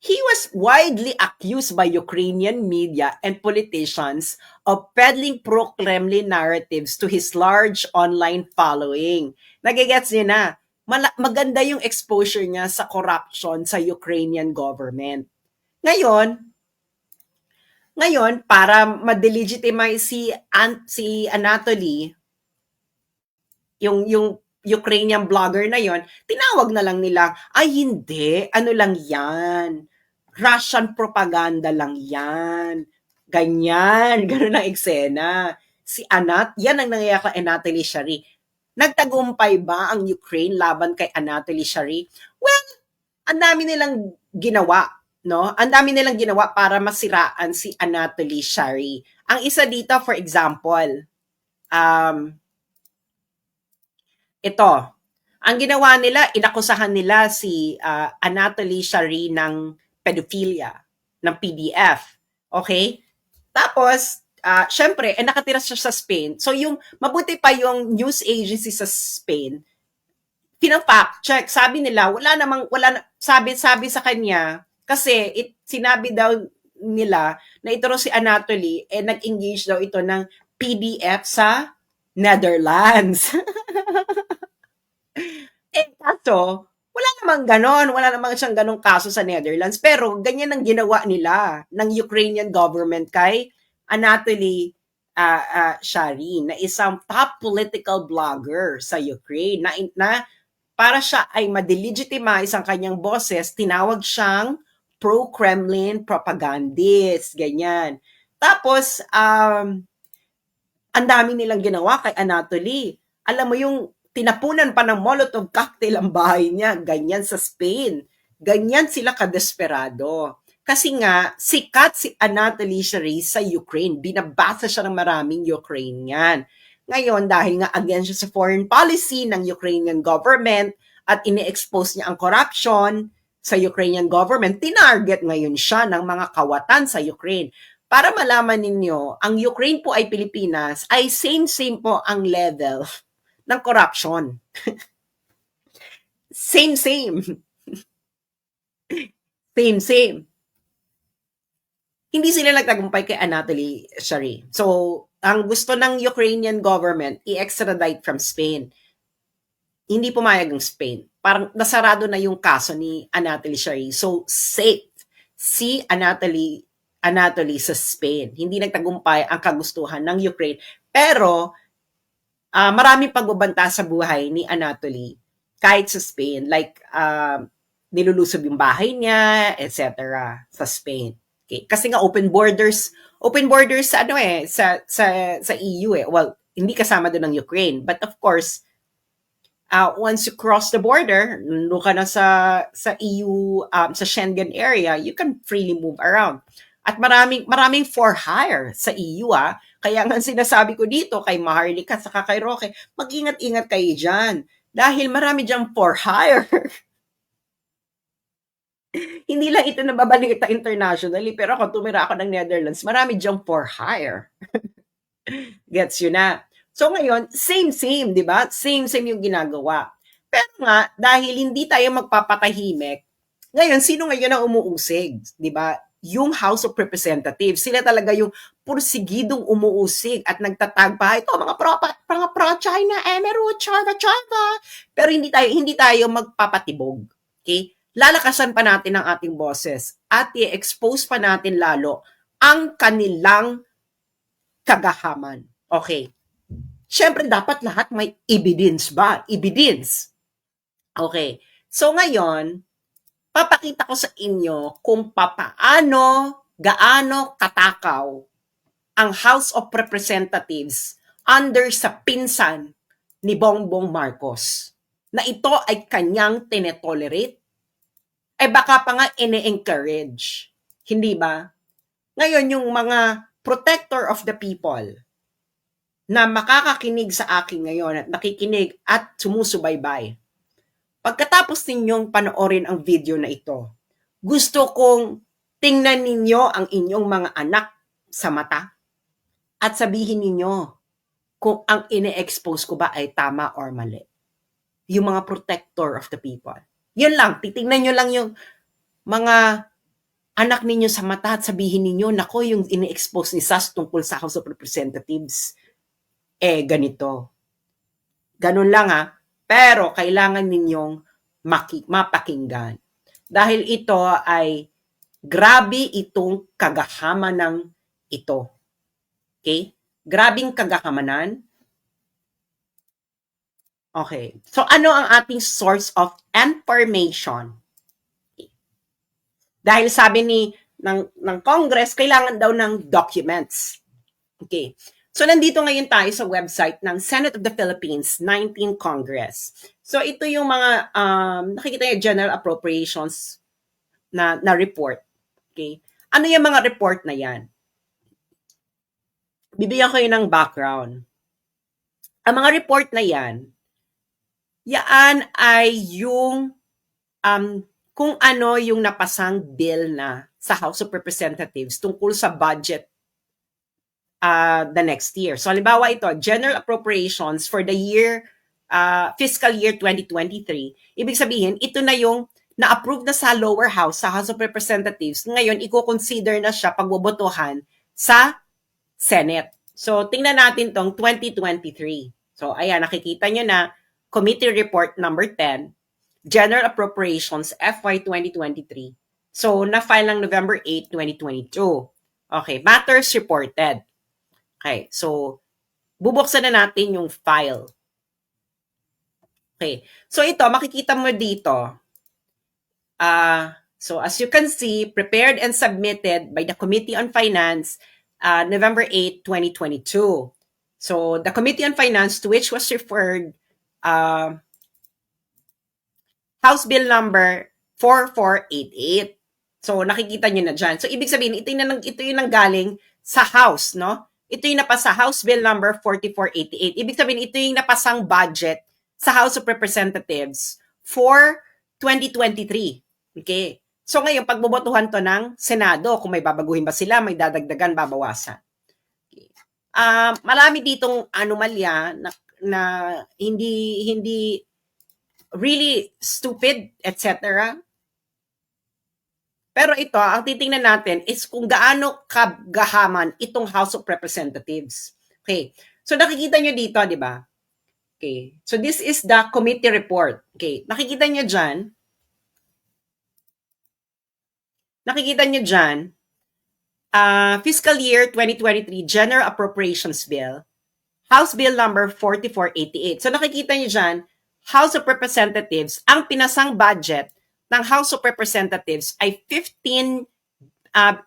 he was widely accused by Ukrainian media and politicians of peddling pro-Kremlin narratives to his large online following. Nagigets niyo na, maganda yung exposure niya sa corruption sa Ukrainian government. Ngayon, para ma-delegitimize si Anatoly, yung Ukrainian blogger na yon, tinawag na lang nila, ay hindi, ano lang yan, Russian propaganda lang yan, ganyan, ganun ang eksena. Yan ang nangyayari kay Anatoly Shary. Nagtagumpay ba ang Ukraine laban kay Anatoly Shary? Well, ang dami nilang ginawa, no? Ang dami nilang ginawa para masiraan si Anatoly Shary. Ang isa dito, for example, ito, ang ginawa nila, inakusahan nila si Anatoly Shary ng pedophilia, ng PDF. Okay? Tapos, syempre, nakatira siya sa Spain. So, mabuti pa yung news agency sa Spain, pina-fact check. Sabi nila, sabi sa kanya, kasi sinabi daw nila na ito si Anatoly, nag-engage daw ito ng PDF sa Netherlands. Kaso, wala namang siyang ganong kaso sa Netherlands, pero ganyan ang ginawa nila ng Ukrainian government kay Anatoly Shary, na isang top political blogger sa Ukraine, na para siya ay ma-delegitimize ang kanyang boses, tinawag siyang pro-Kremlin propagandist, ganyan. Tapos, ang dami nilang ginawa kay Anatoly. Alam mo yung tinapunan pa ng Molotov cocktail ang bahay niya, ganyan sa Spain. Ganyan sila kadesperado. Kasi nga, sikat si Anatoly Shary sa Ukraine. Binabasa siya ng maraming Ukrainian. Ngayon, dahil nga against siya sa foreign policy ng Ukrainian government at ini-expose niya ang corruption sa Ukrainian government, tinarget ngayon siya ng mga kawatan sa Ukraine. Para malaman ninyo, ang Ukraine po ay Pilipinas, ay same po ang level ng corruption. Same, same. Same, same. Hindi sila nagtagumpay kay Anatoly Shari. So, ang gusto ng Ukrainian government, i-extradite from Spain. Hindi pumayag ng Spain. Parang nasarado na yung kaso ni Anatoly Shari. So, safe si Anatoly sa Spain. Hindi nagtagumpay ang kagustuhan ng Ukraine. Pero, maraming pagbabanta sa buhay ni Anatoly kahit sa Spain. Like, nilulusob yung bahay niya, etc. sa Spain. Okay. Kasi nga open borders sa sa EU eh. Well, hindi kasama doon ng Ukraine, but of course, once you cross the border, doon ka na sa EU, sa Schengen area, you can freely move around. At maraming for hire sa EU Kaya nga sinasabi ko dito kay Maharlika at kay Roque, mag-ingat-ingat kayo dyan. Dahil marami dyan for hire. Hindi lang ito nababalita internationally, pero kung tumira ako ng Netherlands, marami diyang for hire. Gets you na? So ngayon, same, di ba? Same yung ginagawa. Pero nga, dahil hindi tayo magpapatahimik, ngayon, sino ngayon ang umuusig? Di ba? Yung House of Representatives. Sila talaga yung pursigidong umuusig at nagtatagpa, ito, mga pro-China, Emeru, Chava. Pero hindi tayo magpapatibog. Okay? Lalakasan pa natin ang ating boses at i-expose pa natin lalo ang kanilang kagahaman. Okay. Siyempre, dapat lahat may evidence ba? Evidence. Okay. So ngayon, papakita ko sa inyo kung gaano katakaw ang House of Representatives under sa pinsan ni Bongbong Marcos na ito ay kanyang tinetolerate baka pa nga ine-encourage. Hindi ba? Ngayon, yung mga protector of the people na makakakinig sa akin ngayon at nakikinig at sumusubaybay, pagkatapos ninyong panoorin ang video na ito, gusto kong tingnan ninyo ang inyong mga anak sa mata at sabihin ninyo kung ang ine-expose ko ba ay tama or mali. Yung mga protector of the people. Yun lang, titingnan nyo lang yung mga anak ninyo sa mata at sabihin ninyo, nako, yung ini-expose ni Sas tungkol sa House of Representatives, ganito. Ganun lang pero kailangan ninyong mapakinggan. Dahil ito ay grabe itong kagahamanan ito. Okay? Grabing kagahamanan. Okay. So, ano ang ating source of information? Okay. Dahil sabi ng Congress, kailangan daw ng documents. Okay. So, nandito ngayon tayo sa website ng Senate of the Philippines, 19th Congress. So, ito yung mga, nakikita yung General Appropriations na report. Okay. Ano yung mga report na yan? Bibigyan ko yun ng background. Ang mga report na yan ay yung kung ano yung napasang bill na sa House of Representatives tungkol sa budget the next year. So, halimbawa ito, General Appropriations for the fiscal year 2023. Ibig sabihin, ito na yung na-approve na sa lower house, sa House of Representatives. Ngayon, i-consider na siya pagbobotohan sa Senate. So, tingnan natin tong 2023. So, ayan, nakikita nyo na Committee Report number 10, General Appropriations FY 2023. So, na-file ng November 8, 2022. Okay, matters reported. Okay, so, bubuksan na natin yung file. Okay, so ito, makikita mo dito. So, as you can see, prepared and submitted by the Committee on Finance, November 8, 2022. So, the Committee on Finance to which was referred House Bill number 4488. So, nakikita nyo na dyan. So, ibig sabihin, ito yung nanggaling sa House, no? Ito yung napasa House Bill number 4488. Ibig sabihin, ito yung napasang budget sa House of Representatives for 2023. Okay? So, ngayon, pagbobotohan to ng Senado, kung may babaguhin ba sila, may dadagdagan, babawasan. Okay. Marami ditong anomalya na hindi really stupid, etc. Pero ito, ang titingnan natin is kung gaano kagahaman itong House of Representatives. Okay. So nakikita nyo dito, di ba? Okay. So this is the committee report. Okay. Nakikita nyo dyan, fiscal year 2023 General Appropriations Bill, House Bill number 4488. So nakikita nyo dyan, House of Representatives, ang pinasang budget ng House of Representatives ay 15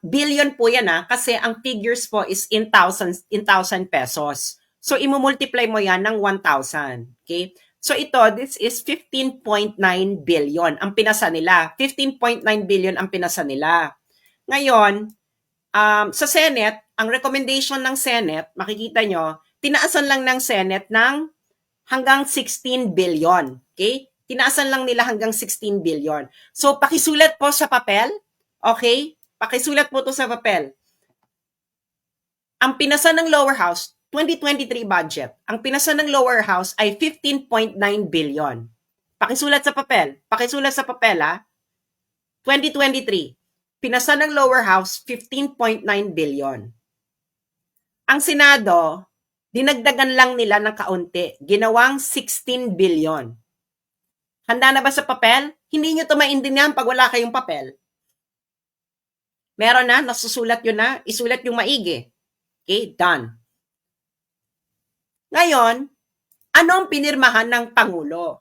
billion po yan kasi ang figures po is in thousand pesos. So imumultiply mo yan ng 1,000. Okay? So ito, this is 15.9 billion ang pinasa nila. 15.9 billion ang pinasa nila. Ngayon, sa Senate, ang recommendation ng Senate, makikita nyo, tinaasan lang ng Senate ng hanggang 16 billion. Okay? Tinaasan lang nila hanggang 16 billion. So, pakisulat po sa papel. Okay? Pakisulat po to sa papel. Ang pinasa ng lower house, 2023 budget, ang pinasa ng lower house ay 15.9 billion. Pakisulat sa papel. Pakisulat sa papel 2023. Pinasa ng lower house, 15.9 billion. Ang Senado, dinagdagan lang nila ng kaunti. Ginawang 16 billion. Handa na ba sa papel? Hindi nyo ito maintindihan pag wala kayong papel. Meron na, nasusulat yun na, isulat yung maigi. Okay, done. Ngayon, anong pinirmahan ng Pangulo?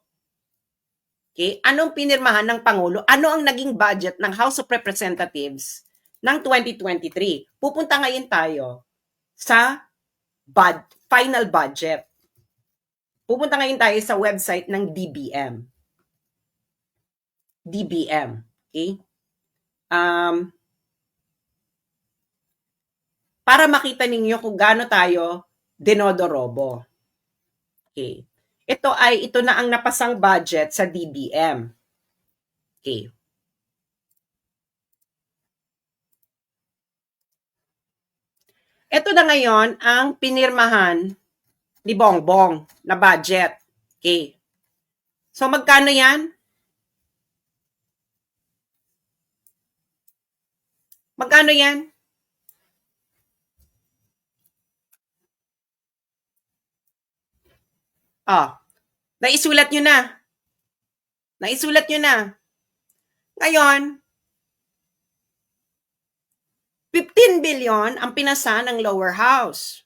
Okay, anong pinirmahan ng Pangulo? Ano ang naging budget ng House of Representatives ng 2023? Pupunta ngayon tayo sa final budget. Pupunta ngayon tayo sa website ng DBM. Okay? Para makita ninyo kung gaano tayo dinodorobo. Okay. Ito na ang napasang budget sa DBM. Okay. Ito na ngayon ang pinirmahan ni Bongbong na budget. Okay. So magkano yan? Magkano yan? Naisulat nyo na. Naisulat nyo na. Ngayon, 15 billion ang pinasa ng lower house.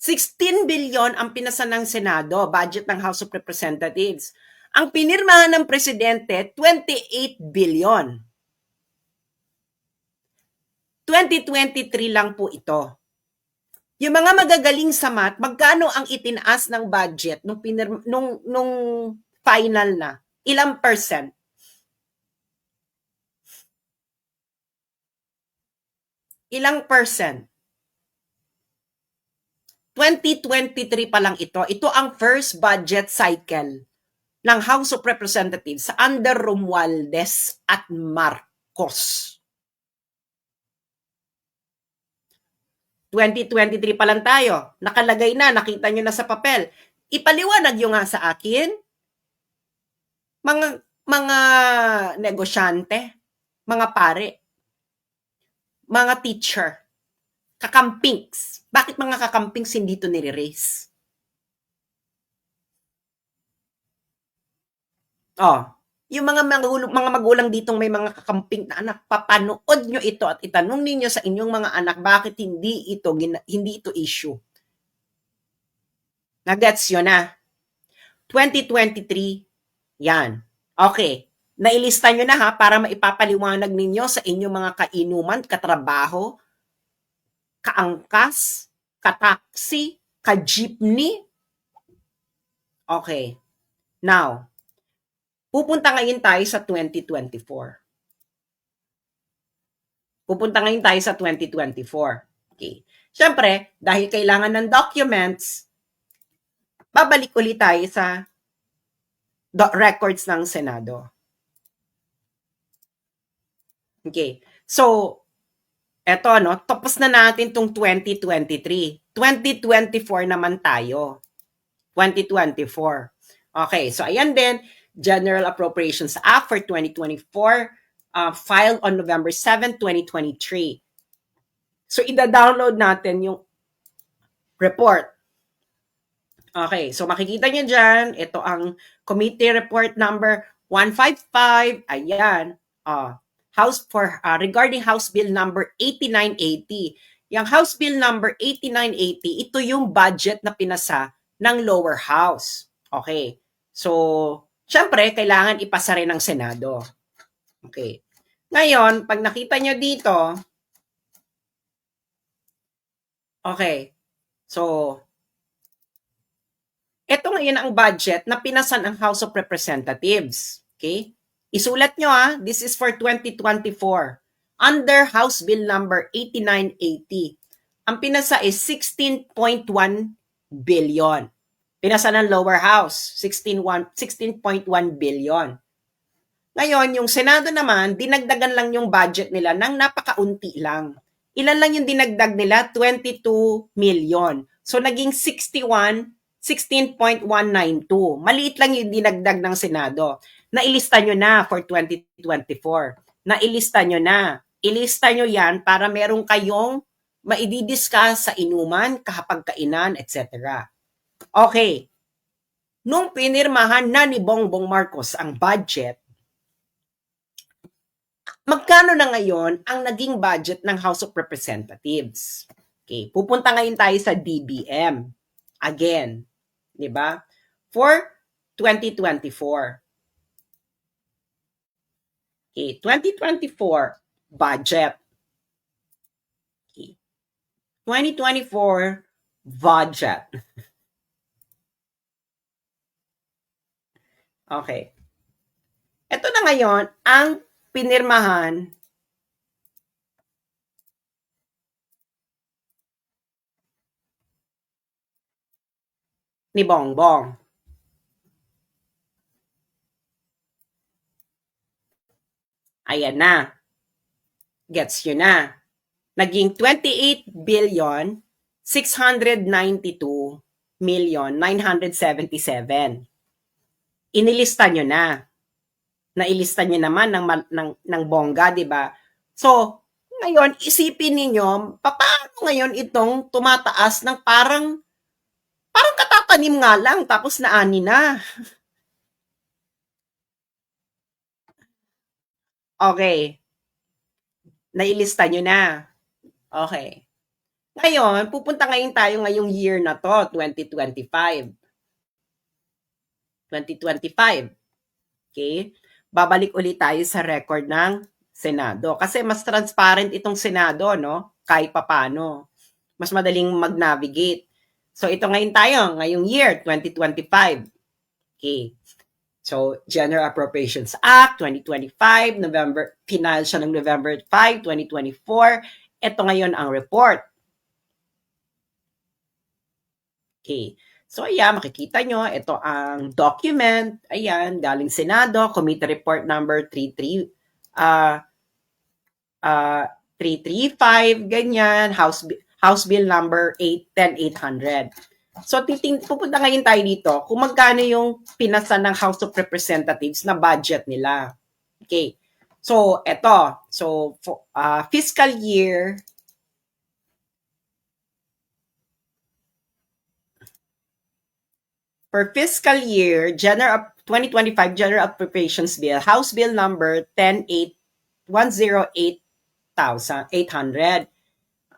16 billion ang pinasa ng Senado, budget ng House of Representatives. Ang pinirmahan ng Presidente, 28 billion. 2023 lang po ito. Yung mga magagaling sa math, magkano ang itinaas ng budget nung final na? Ilang percent? Ilang percent? 2023 pa lang ito. Ito ang first budget cycle ng House of Representatives under Romualdez at Marcos. 2023 pa lang tayo. Nakalagay na, nakita nyo na sa papel. Ipaliwanag nyo nga sa akin, mga negosyante, mga pare, mga teacher, kakampings. Bakit mga kakampings hindi ito nire-raise? Yung mga magulang ditong may mga kakamping na anak, papanood nyo ito at itanong ninyo sa inyong mga anak bakit hindi ito issue. Nagets yun na. 2023, yan. Okay. Nailista nyo na para maipapaliwanag ninyo sa inyong mga kainuman, katrabaho, kaangkas, kataksi, ka-jeepney. Okay. Now, pupunta ngayon tayo sa 2024. Okay. Siyempre, dahil kailangan ng documents, babalik ulit tayo sa records ng Senado. Okay. So, eto tapos na natin tong 2023. 2024 naman tayo. 2024. Okay, so ayan din, General Appropriations Act for 2024, filed on November 7, 2023. So, ida-download natin yung report. Okay, so makikita nyo dyan, ito ang committee report number 155. Ayan, regarding House Bill number 8980. Yung House Bill number 8980, ito yung budget na pinasa ng lower house. Okay, so syempre, kailangan ipasa rin ng Senado. Okay, ngayon, pag nakita nyo dito, okay, so ito ngayon ang budget na pinasa ng House of Representatives. Okay? Isulat nyo this is for 2024. Under House Bill number 8980. Ang pinasa is 16.1 billion. Pinasa ng lower house, 16.1 billion. Ngayon, yung Senado naman, dinagdagan lang yung budget nila ng napakaunti lang. Ilan lang yung dinagdag nila? 22 million. So, naging 16.192. Maliit lang yung dinagdag ng Senado. Nailista nyo na for 2024. Nailista nyo na. Ilista nyo yan para meron kayong maididiscuss sa inuman, kahapagkainan, etc. Okay. Nung pinirmahan na ni Bongbong Marcos ang budget, magkano na ngayon ang naging budget ng House of Representatives? Okay, pupunta ngayon tayo sa DBM. Again, 'di ba? For 2024. Okay, 2024 budget. Okay. 2024 budget. Okay. Ito na ngayon ang pinirmahan ni Bongbong. Ayan na. Gets yun na. Naging 28 billion 692 million 977. Inilista nyo na. Nailista nyo naman ng bongga, di ba? So, ngayon, isipin ninyo, paano ngayon itong tumataas ng parang katatanim nga lang, tapos naani na. Okay. Nailista nyo na. Okay. Ngayon, pupunta ngayon tayo ngayong year na to, 2025. 2025. Okay? Babalik ulit tayo sa record ng Senado. Kasi mas transparent itong Senado, no? Kahit papano. Mas madaling mag-navigate. So, ito ngayon tayo, ngayong year, 2025. Okay. So, General Appropriations Act, 2025, final siya ng November 5, 2024. Ito ngayon ang report. Okay. So, ayan, makikita nyo, ito ang document. Ayan, galing Senado, Committee Report number 335, ganyan, House Bill number 10800. So, pupunta ngayon tayo dito kung magkano yung pinasa ng House of Representatives na budget nila. Okay. So, ito. So, fiscal year for fiscal year 2025 General Appropriations Bill, House Bill number 108,800.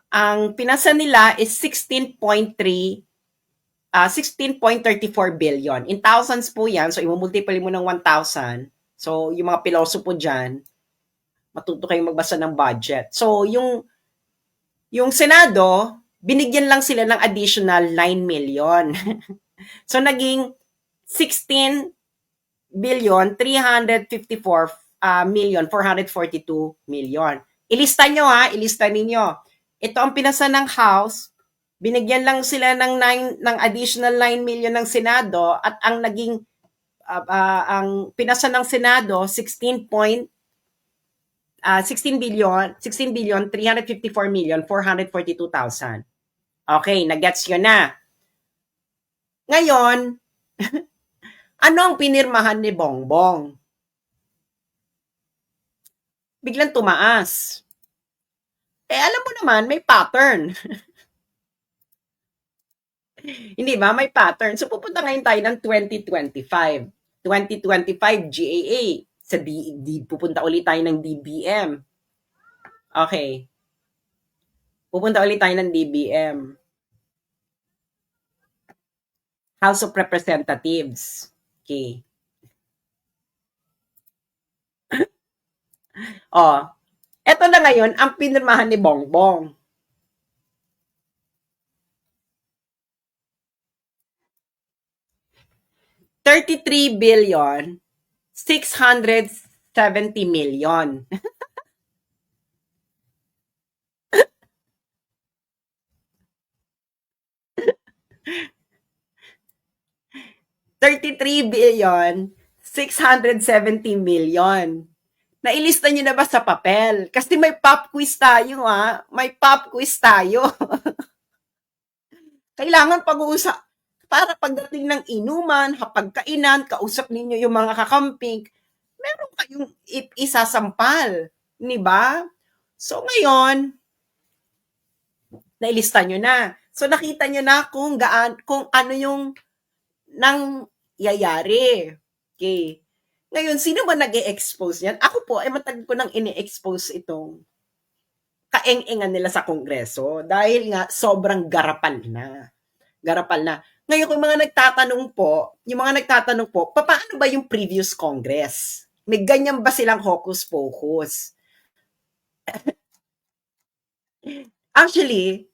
Ang pinasa nila is 16.34 billion. In thousands po yan. So, i-multiply mo ng 1,000. So, yung mga piloso po dyan, matuto kayong magbasa ng budget. So, yung Senado, binigyan lang sila ng additional 9 million. So, naging 16 billion 354 million 442 million. Ilista nyo ilista ninyo. Ito ang pinasa ng House, binigyan lang sila ng additional 9 million ng Senado at ang naging ang pinasa ng Senado 16 billion 354 million 442,000. Okay, nagets yun na. Ngayon, Ano ang pinirmahan ni Bongbong? Biglang tumaas. Alam mo naman, may pattern. Hindi ba? May pattern. So, pupunta ngayon tayo ng 2025. 2025 GAA. Sa pupunta ulit tayo ng DBM. Okay. Pupunta ulit tayo ng DBM. House of Representatives. Okay. Eto na ngayon ang pinirmahan ni Bongbong. $33,670,000,000. 33,670,000,000. Nailista nyo na ba sa papel? Kasi may pop quiz tayo, ha? May pop quiz tayo. Kailangan pag-uusap. Para pagdating ng inuman, hapagkainan, kausap ninyo yung mga kakamping, meron kayong isasampal. Di ba? So ngayon, nailista nyo na. So nakita nyo na kung ano yung nangyayari. Okay. Ngayon, sino ba nag-e-expose yan? Ako po, matagal ko nang ini-expose itong kaeng-engan nila sa Kongreso dahil nga sobrang garapal na. Garapal na. Ngayon, kung mga nagtatanong po, paano ba yung previous Congress? May ganyan ba silang hocus-pocus? Actually,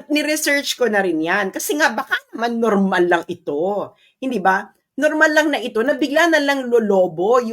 ni-research ko na rin yan. Kasi nga, baka naman normal lang ito. Hindi ba? Normal lang na ito na bigla na lang lolobo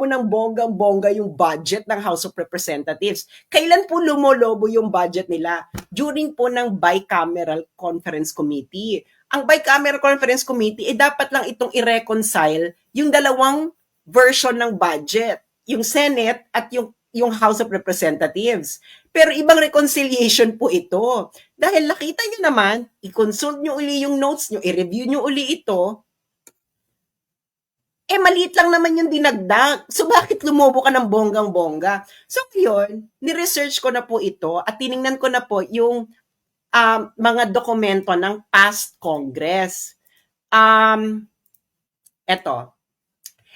ng bonggang-bongga yung budget ng House of Representatives. Kailan po lumolobo yung budget nila? During po ng Bicameral Conference Committee. Ang Bicameral Conference Committee, dapat lang itong i-reconcile yung dalawang version ng budget. Yung Senate at yung House of Representatives. Pero ibang reconciliation po ito. Dahil nakita nyo naman, i-consult nyo uli yung notes nyo, i-review nyo uli ito, maliit lang naman yung dinagdag. So, bakit lumobo ka ng bonggang-bongga? So, yun, ni-research ko na po ito at tiningnan ko na po yung mga dokumento ng past Congress.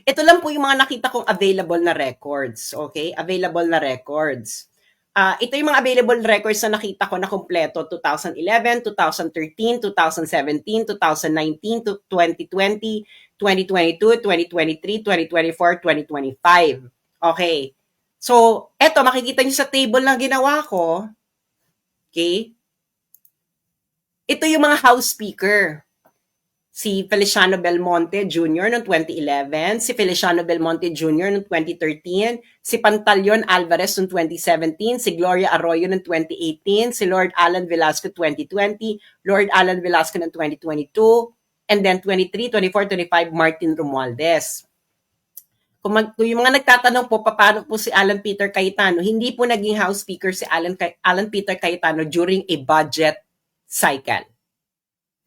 Ito lang po yung mga nakita kong available na records. Okay? Available na records. Ito yung mga available records na nakita ko na kompleto 2011, 2013, 2017, 2019, 2020, 2022, 2023, 2024, 2025. Okay. So, eto, makikita nyo sa table na ginawa ko. Okay. Ito yung mga House Speaker. Si Feliciano Belmonte Jr. noong 2011, si Feliciano Belmonte Jr. noong 2013, si Pantaleon Alvarez noong 2017, si Gloria Arroyo noong 2018, si Lord Alan Velasco 2020, Lord Alan Velasco noong 2022, and then 23, 24, 25, Martin Romualdez. Kung yung mga nagtatanong po, paano po si Alan Peter Cayetano, hindi po naging House Speaker si Alan Peter Cayetano during a budget cycle.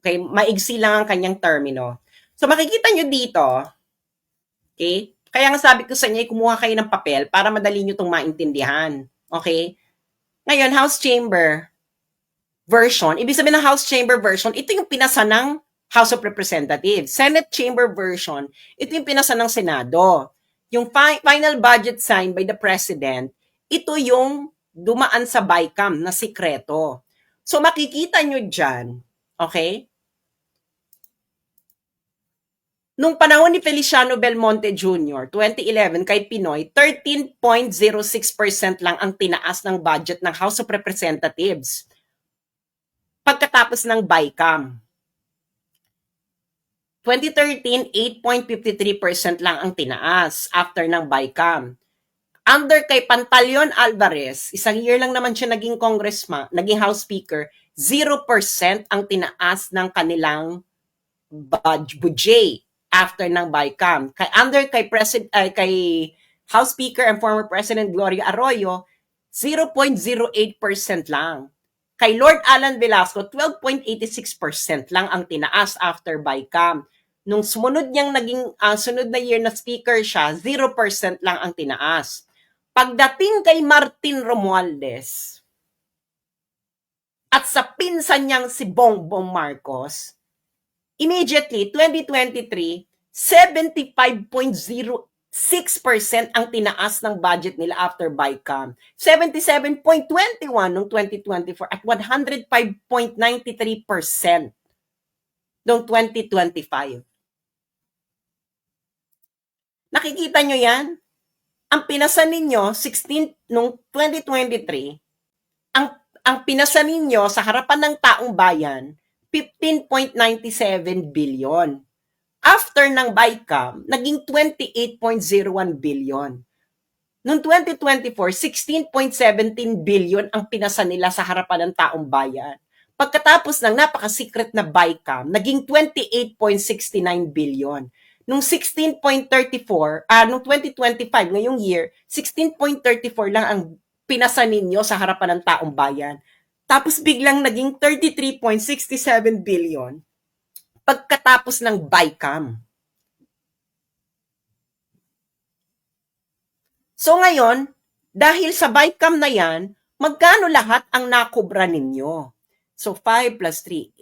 Okay, maigsi lang ang kanyang termino. So makikita nyo dito, okay? Kaya nga sabi ko sa inyo, kumuha kayo ng papel para madali nyo itong maintindihan. Okay? Ngayon, House Chamber version, ibig sabihin ng House Chamber version, ito yung pinasa ng House of Representatives. Senate Chamber version, ito yung pinasa ng Senado. Yung final budget signed by the President, ito yung dumaan sa BICAM na sikreto. So makikita nyo dyan, okay? Nung panahon ni Feliciano Belmonte Jr., 2011, kay Pinoy, 13.06% lang ang tinaas ng budget ng House of Representatives pagkatapos ng BICAM. 2013, 8.53% lang ang tinaas after ng BICAM. Under kay Pantaleon Alvarez, isang year lang naman siya naging congressman, naging House Speaker, 0% ang tinaas ng kanilang budget after ng BICAM. Under kay House Speaker and former President Gloria Arroyo, 0.08% lang. Kay Lord Alan Velasco, 12.86% lang ang tinaas after BICAM. Nung sumunod niyang sunod na year na speaker siya, 0% lang ang tinaas. Pagdating kay Martin Romualdez, at sa pinsan niyang si Bongbong Marcos, immediately, 2023, 75.06% ang tinaas ng budget nila after BICAM. 77.21 noong 2024 at 105.93% noong 2025. Nakikita nyo yan? Ang pinasa ninyo, 16 noong 2023, ang pinasa ninyo sa harapan ng taong bayan, 15.97 billion. After ng BICAM, naging 28.01 billion. Noong 2024, 16.17 billion ang pinasa nila sa harapan ng taong bayan. Pagkatapos ng napaka-secret na BICAM, naging 28.69 billion. Noong 16.34, noong 2025, ngayong year, 16.34 lang ang pinasa ninyo sa harapan ng taong bayan. Tapos biglang naging 33.67 billion pagkatapos ng BICAM. So ngayon, dahil sa BICAM na yan, magkano lahat ang nakubra ninyo? So 5 plus 3,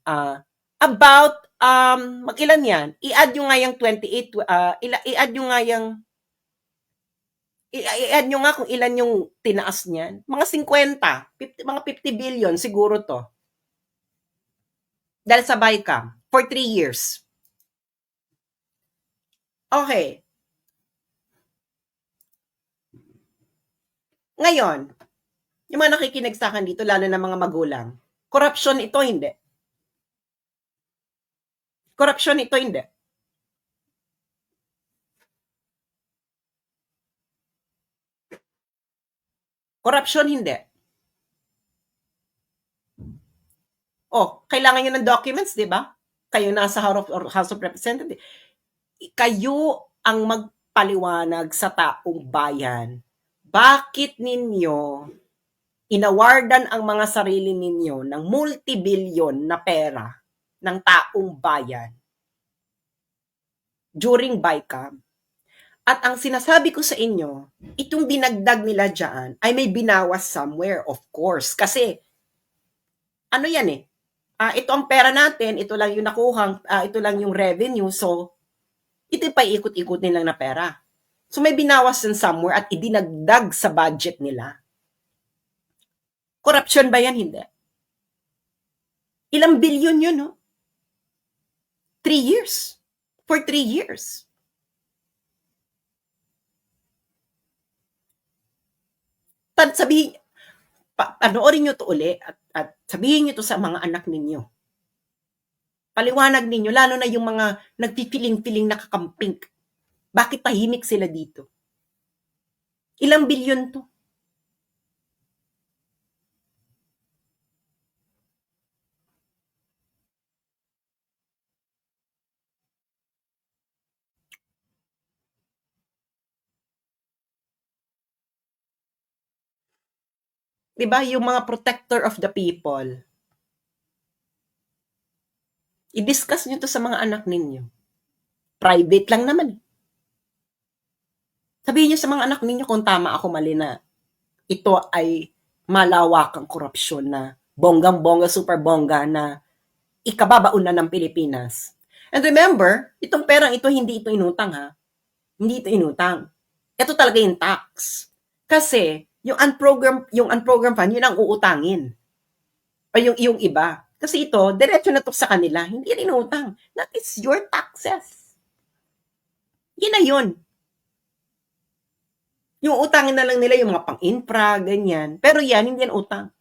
8. About, mag-ilan yan? I-add nyo nga yung 28, i-add nyo nga yung, i-add nyo nga kung ilan yung tinaas niyan. Mga 50, mga 50 billion siguro to. Dahil sa BICAM, for 3 years. Okay. Ngayon, yung mga nakikinig sa akin dito, lalo na mga magulang, corruption ito, hindi. Corruption ito, hindi. Corruption, hindi. Oh, kailangan nyo ng documents, di ba? Kayo nasa House of Representatives. Kayo ang magpaliwanag sa taong bayan. Bakit ninyo inawardan ang mga sarili ninyo ng multi-billion na pera ng taong bayan during BICAM? At ang sinasabi ko sa inyo, itong dinagdag nila dyan ay may binawas somewhere, of course. Kasi, ano yan eh, ito ang pera natin, ito lang yung nakuhang, ito lang yung revenue, so, ito pa ikot-ikutin lang na pera. So, may binawas yan somewhere at idinagdag sa budget nila. Corruption ba yan? Hindi. Ilang bilyon yun, no? 3 years. For 3 years. Sabihin, panoorin nyo to uli at sabihin nyo to sa mga anak ninyo. Paliwanag ninyo, lalo na yung mga nagpipiling-piling nakakamping. Bakit tahimik sila dito? Ilang bilyon to? Diba? Yung mga protector of the people. I-discuss nyo to sa mga anak ninyo. Private lang naman. Sabihin nyo sa mga anak ninyo kung tama ako, mali na ito ay malawakang korupsyon na bonggang-bongga, super bongga na ikababaon na ng Pilipinas. And remember, itong perang ito, hindi ito inutang ha. Hindi ito inutang. Ito talaga yung tax. Kasi, yung unprogrammed fund, yun ang uutangin. O yung iba. Kasi ito, diretso na to sa kanila. Hindi rin utang. That is your taxes. Yun na yun. Yung utangin na lang nila yung mga pang-infra, ganyan. Pero yan, hindi yan utang.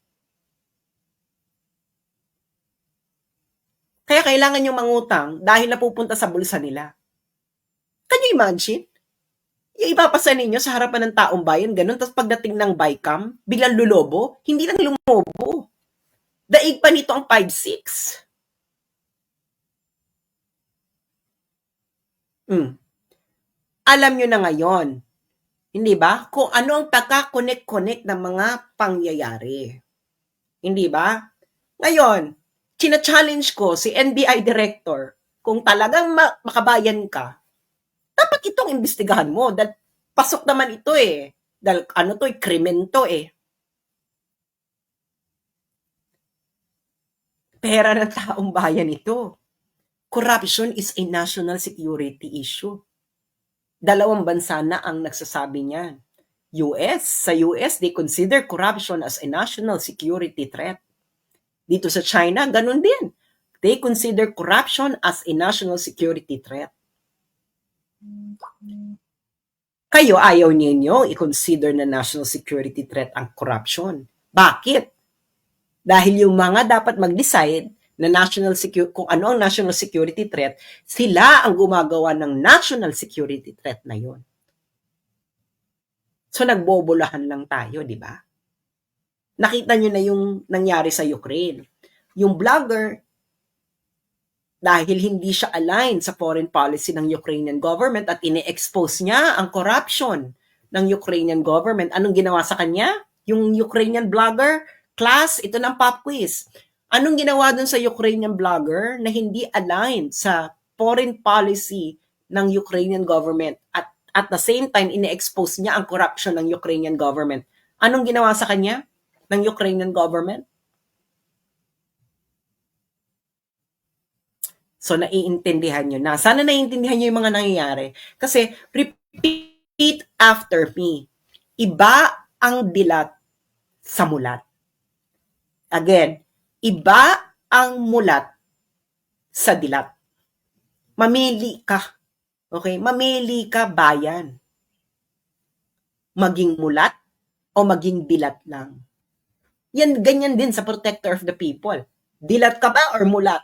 Kaya kailangan yung mangutang dahil napupunta sa bulsa nila. Can you imagine? Yung ipapasa ninyo sa harapan ng taong bayan, ganun, tapos pagdating ng BICAM, biglang lulobo, hindi lang lumobo. Daig pa nito ang 5-6. Alam nyo na ngayon, hindi ba? Kung ano ang pagka-connect-connect ng mga pangyayari. Hindi ba? Ngayon, china-challenge ko si NBI Director kung talagang makabayan ka, dapat itong imbestigahan mo dahil pasok naman ito eh. Dahil ano to, krimen to eh. Pera ng taong bayan ito. Corruption is a national security issue. Dalawang bansa na ang nagsasabi niyan. Sa US, they consider corruption as a national security threat. Dito sa China, ganun din. They consider corruption as a national security threat. Kayo, ayaw ninyo i-consider na national security threat ang corruption. Bakit? Dahil yung mga dapat mag-decide na kung ano ang national security threat, sila ang gumagawa ng national security threat na yon. So nagbobolahan lang tayo, di ba? Nakita nyo na yung nangyari sa Ukraine. Yung vlogger, dahil hindi siya aligned sa foreign policy ng Ukrainian government at ine-expose niya ang corruption ng Ukrainian government. Anong ginawa sa kanya? Yung Ukrainian vlogger, class, ito ng pop quiz. Anong ginawa dun sa Ukrainian vlogger na hindi aligned sa foreign policy ng Ukrainian government at the same time ine-expose niya ang corruption ng Ukrainian government? Anong ginawa sa kanya ng Ukrainian government? So, naiintindihan nyo na. Sana naiintindihan nyo yung mga nangyayari. Kasi, repeat after me. Iba ang dilat sa mulat. Again, iba ang mulat sa dilat. Mamili ka. Okay? Mamili ka, bayan. Maging mulat o maging dilat lang. Yan, ganyan din sa protector of the people. Dilat ka ba or mulat?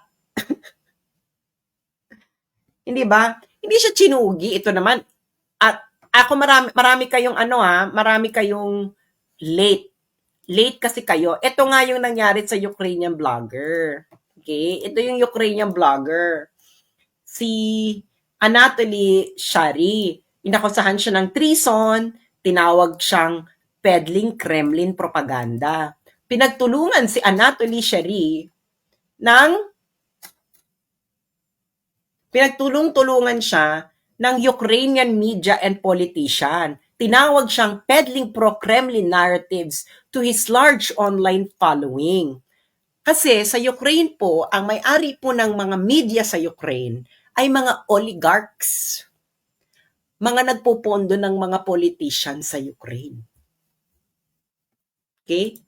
Hindi ba? Hindi siya chinugi. Ito naman, at ako marami kayong marami kayong late. Late kasi kayo. Ito nga yung nangyari sa Ukrainian vlogger. Okay? Ito yung Ukrainian vlogger. Si Anatoly Shary. Inakusahan siya ng treason. Tinawag siyang peddling Kremlin propaganda. Pinagtulungan si Anatoly Shary ng pinagtulong-tulungan siya ng Ukrainian media and politician. Tinawag siyang peddling pro-Kremlin narratives to his large online following. Kasi sa Ukraine po, ang may-ari po ng mga media sa Ukraine ay mga oligarchs. Mga nagpopondo ng mga politician sa Ukraine. Okay?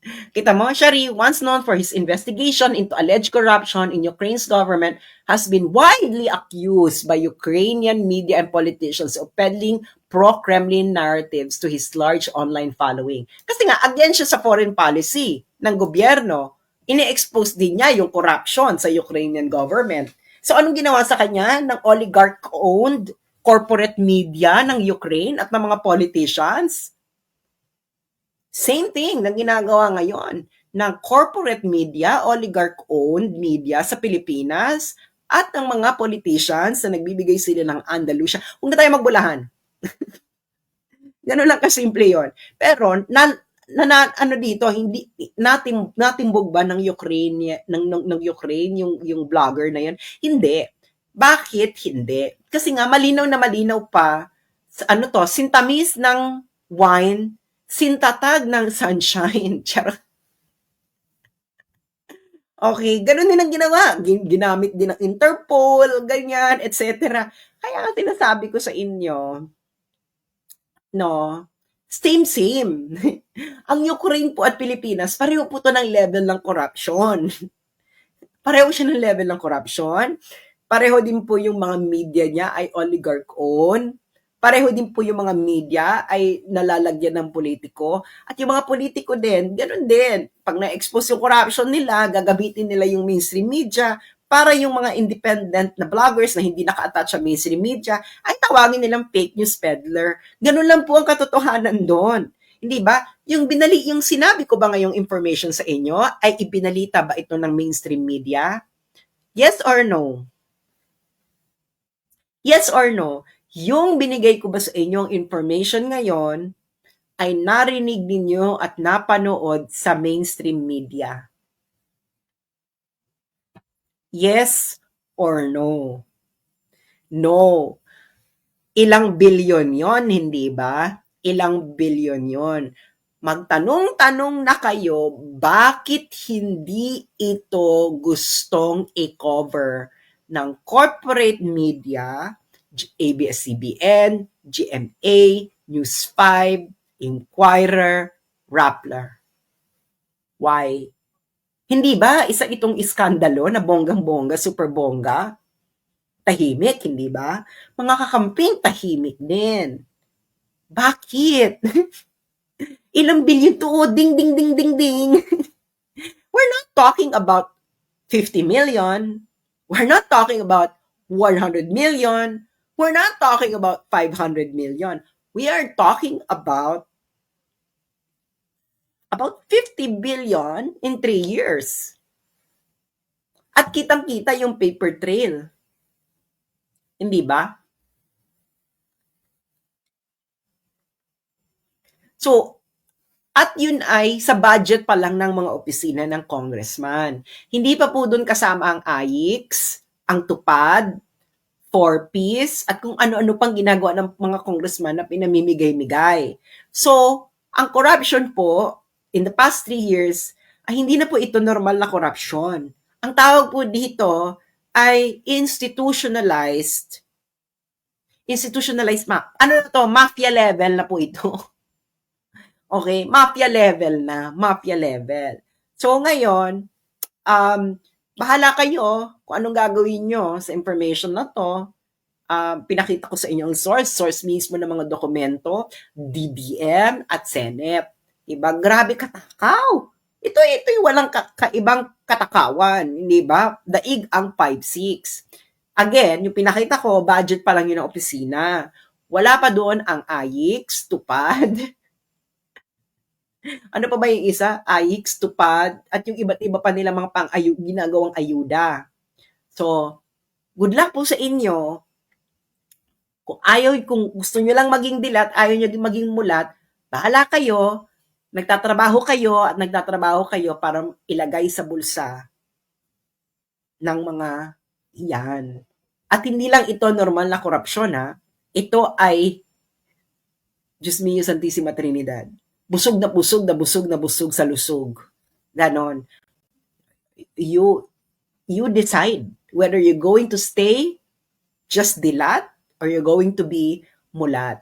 Kita mo, Shary, once known for his investigation into alleged corruption in Ukraine's government, has been widely accused by Ukrainian media and politicians of peddling pro-Kremlin narratives to his large online following. Kasi nga, against siya sa foreign policy ng gobyerno, ini-expose din niya yung corruption sa Ukrainian government. So, anong ginawa sa kanya ng oligarch-owned corporate media ng Ukraine at ng mga politicians? Same thing na ginagawa ngayon ng corporate media, oligarch-owned media sa Pilipinas at ng mga politicians na nagbibigay sila ng Andalusia. Huwag na tayo magbulahan. Ganun lang kasimple yon. Pero, dito, hindi natimbog ba ng Ukraine ng Ukraine yung vlogger na yon? Hindi. Bakit hindi? Kasi nga malinaw na malinaw pa sintamis ng wine, sintatag ng sunshine. Charot. Okay, ganun din ang ginawa. Ginamit din ng Interpol, ganyan, etc. Kaya nga sinasabi ko sa inyo, same. Ang Ukraine po at Pilipinas, pareho po to ng level ng corruption. Pareho siya ng level ng corruption. Pareho din po yung mga media niya ay oligarch-owned. Pareho din po yung mga media ay nalalagyan ng politiko. At yung mga politiko din, ganun din. Pag na-expose yung corruption nila, gagamitin nila yung mainstream media para yung mga independent na vloggers na hindi naka-attach sa mainstream media ay tawagin nilang fake news peddler. Ganun lang po ang katotohanan doon. Hindi ba? Yung sinabi ko ba ngayong information sa inyo ay ibinalita ba ito ng mainstream media? Yes or no? Yes or no? Yung binigay ko ba sa inyong information ngayon ay narinig ninyo at napanood sa mainstream media? Yes or no? No. Ilang bilyon yon, hindi ba? Ilang bilyon yon. Magtanong-tanong na kayo, bakit hindi ito gustong i-cover ng corporate media, ABS-CBN, GMA, News 5, Inquirer, Rappler? Why? Hindi ba isa itong iskandalo na bonggang-bongga, super bongga? Tahimik, hindi ba? Mga kakamping tahimik din. Bakit? Ilang bilyon to? Ding, ding, ding, ding, ding. We're not talking about 50 million. We're not talking about 100 million. We're not talking about 500 million. We are talking about 50 billion in 3 years. At kitang-kita yung paper trail. Hindi ba? So, at yun ay sa budget pa lang ng mga opisina ng congressman. Hindi pa po doon kasama ang AIX, ang tupad, 4Ps, at kung ano-ano pang ginagawa ng mga congressman na pinamimigay-migay. So, ang corruption po, in the past 3 years, ay hindi na po ito normal na corruption. Ang tawag po dito ay institutionalized ano na to? Mafia level na po ito. Okay, mafia level. So ngayon, bahala kayo kung anong gagawin nyo sa information na to. Pinakita ko sa inyo ang source mismo ng mga dokumento, DBM at Senate. Diba? Grabe katakaw. Ito yung walang kaibang katakawan, hindi ba? Daig ang 5-6. Again, yung pinakita ko, budget pa lang yun ng opisina. Wala pa doon ang AIX, tupad. Ano pa ba yung isa? AIX, tupad, at yung iba't iba pa nila mga ginagawang ayuda. So, good luck po sa inyo. Kung gusto nyo lang maging dilat, ayaw nyo din maging mulat, bahala kayo, nagtatrabaho kayo para ilagay sa bulsa ng mga iyan. At hindi lang ito normal na korupsyon, ha? Ito ay Diyos mio Santissima Trinidad. Busog sa lusog. Ganon. You decide whether you're going to stay just dilat or you're going to be mulat.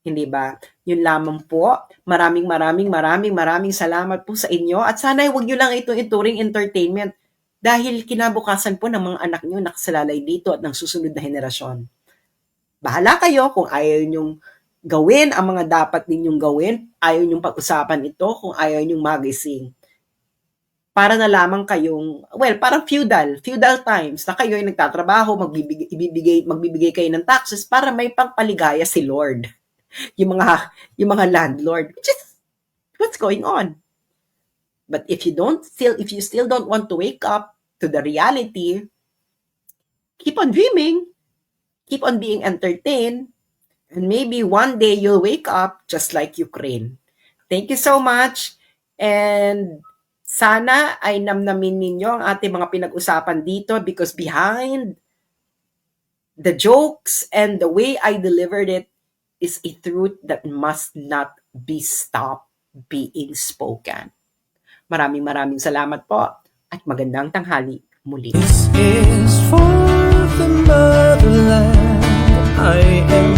Hindi ba? Yun lamang po. Maraming salamat po sa inyo. At sana huwag nyo lang itong ituring entertainment dahil kinabukasan po ng mga anak nyo nakasalalay dito at ng susunod na henerasyon. Bahala kayo kung ayaw nyong gawin ang mga dapat ninyong gawin, ayaw nyong pag-usapan ito, kung ayaw nyong magising. Para na lamang kayong, parang feudal times na kayo ay nagtatrabaho, magbibigay kayo ng taxes para may pangpaligaya si Lord. Yung mga landlord, which is what's going on. But if you still don't want to wake up to the reality, keep on dreaming, keep on being entertained, and maybe one day you'll wake up just like Ukraine. Thank you so much. And sana ay namnamin ninyo ang ating mga pinag-usapan dito because behind the jokes and the way I delivered it is a truth that must not be stopped being spoken. Maraming salamat po at magandang tanghali muli. This is for the motherland. I am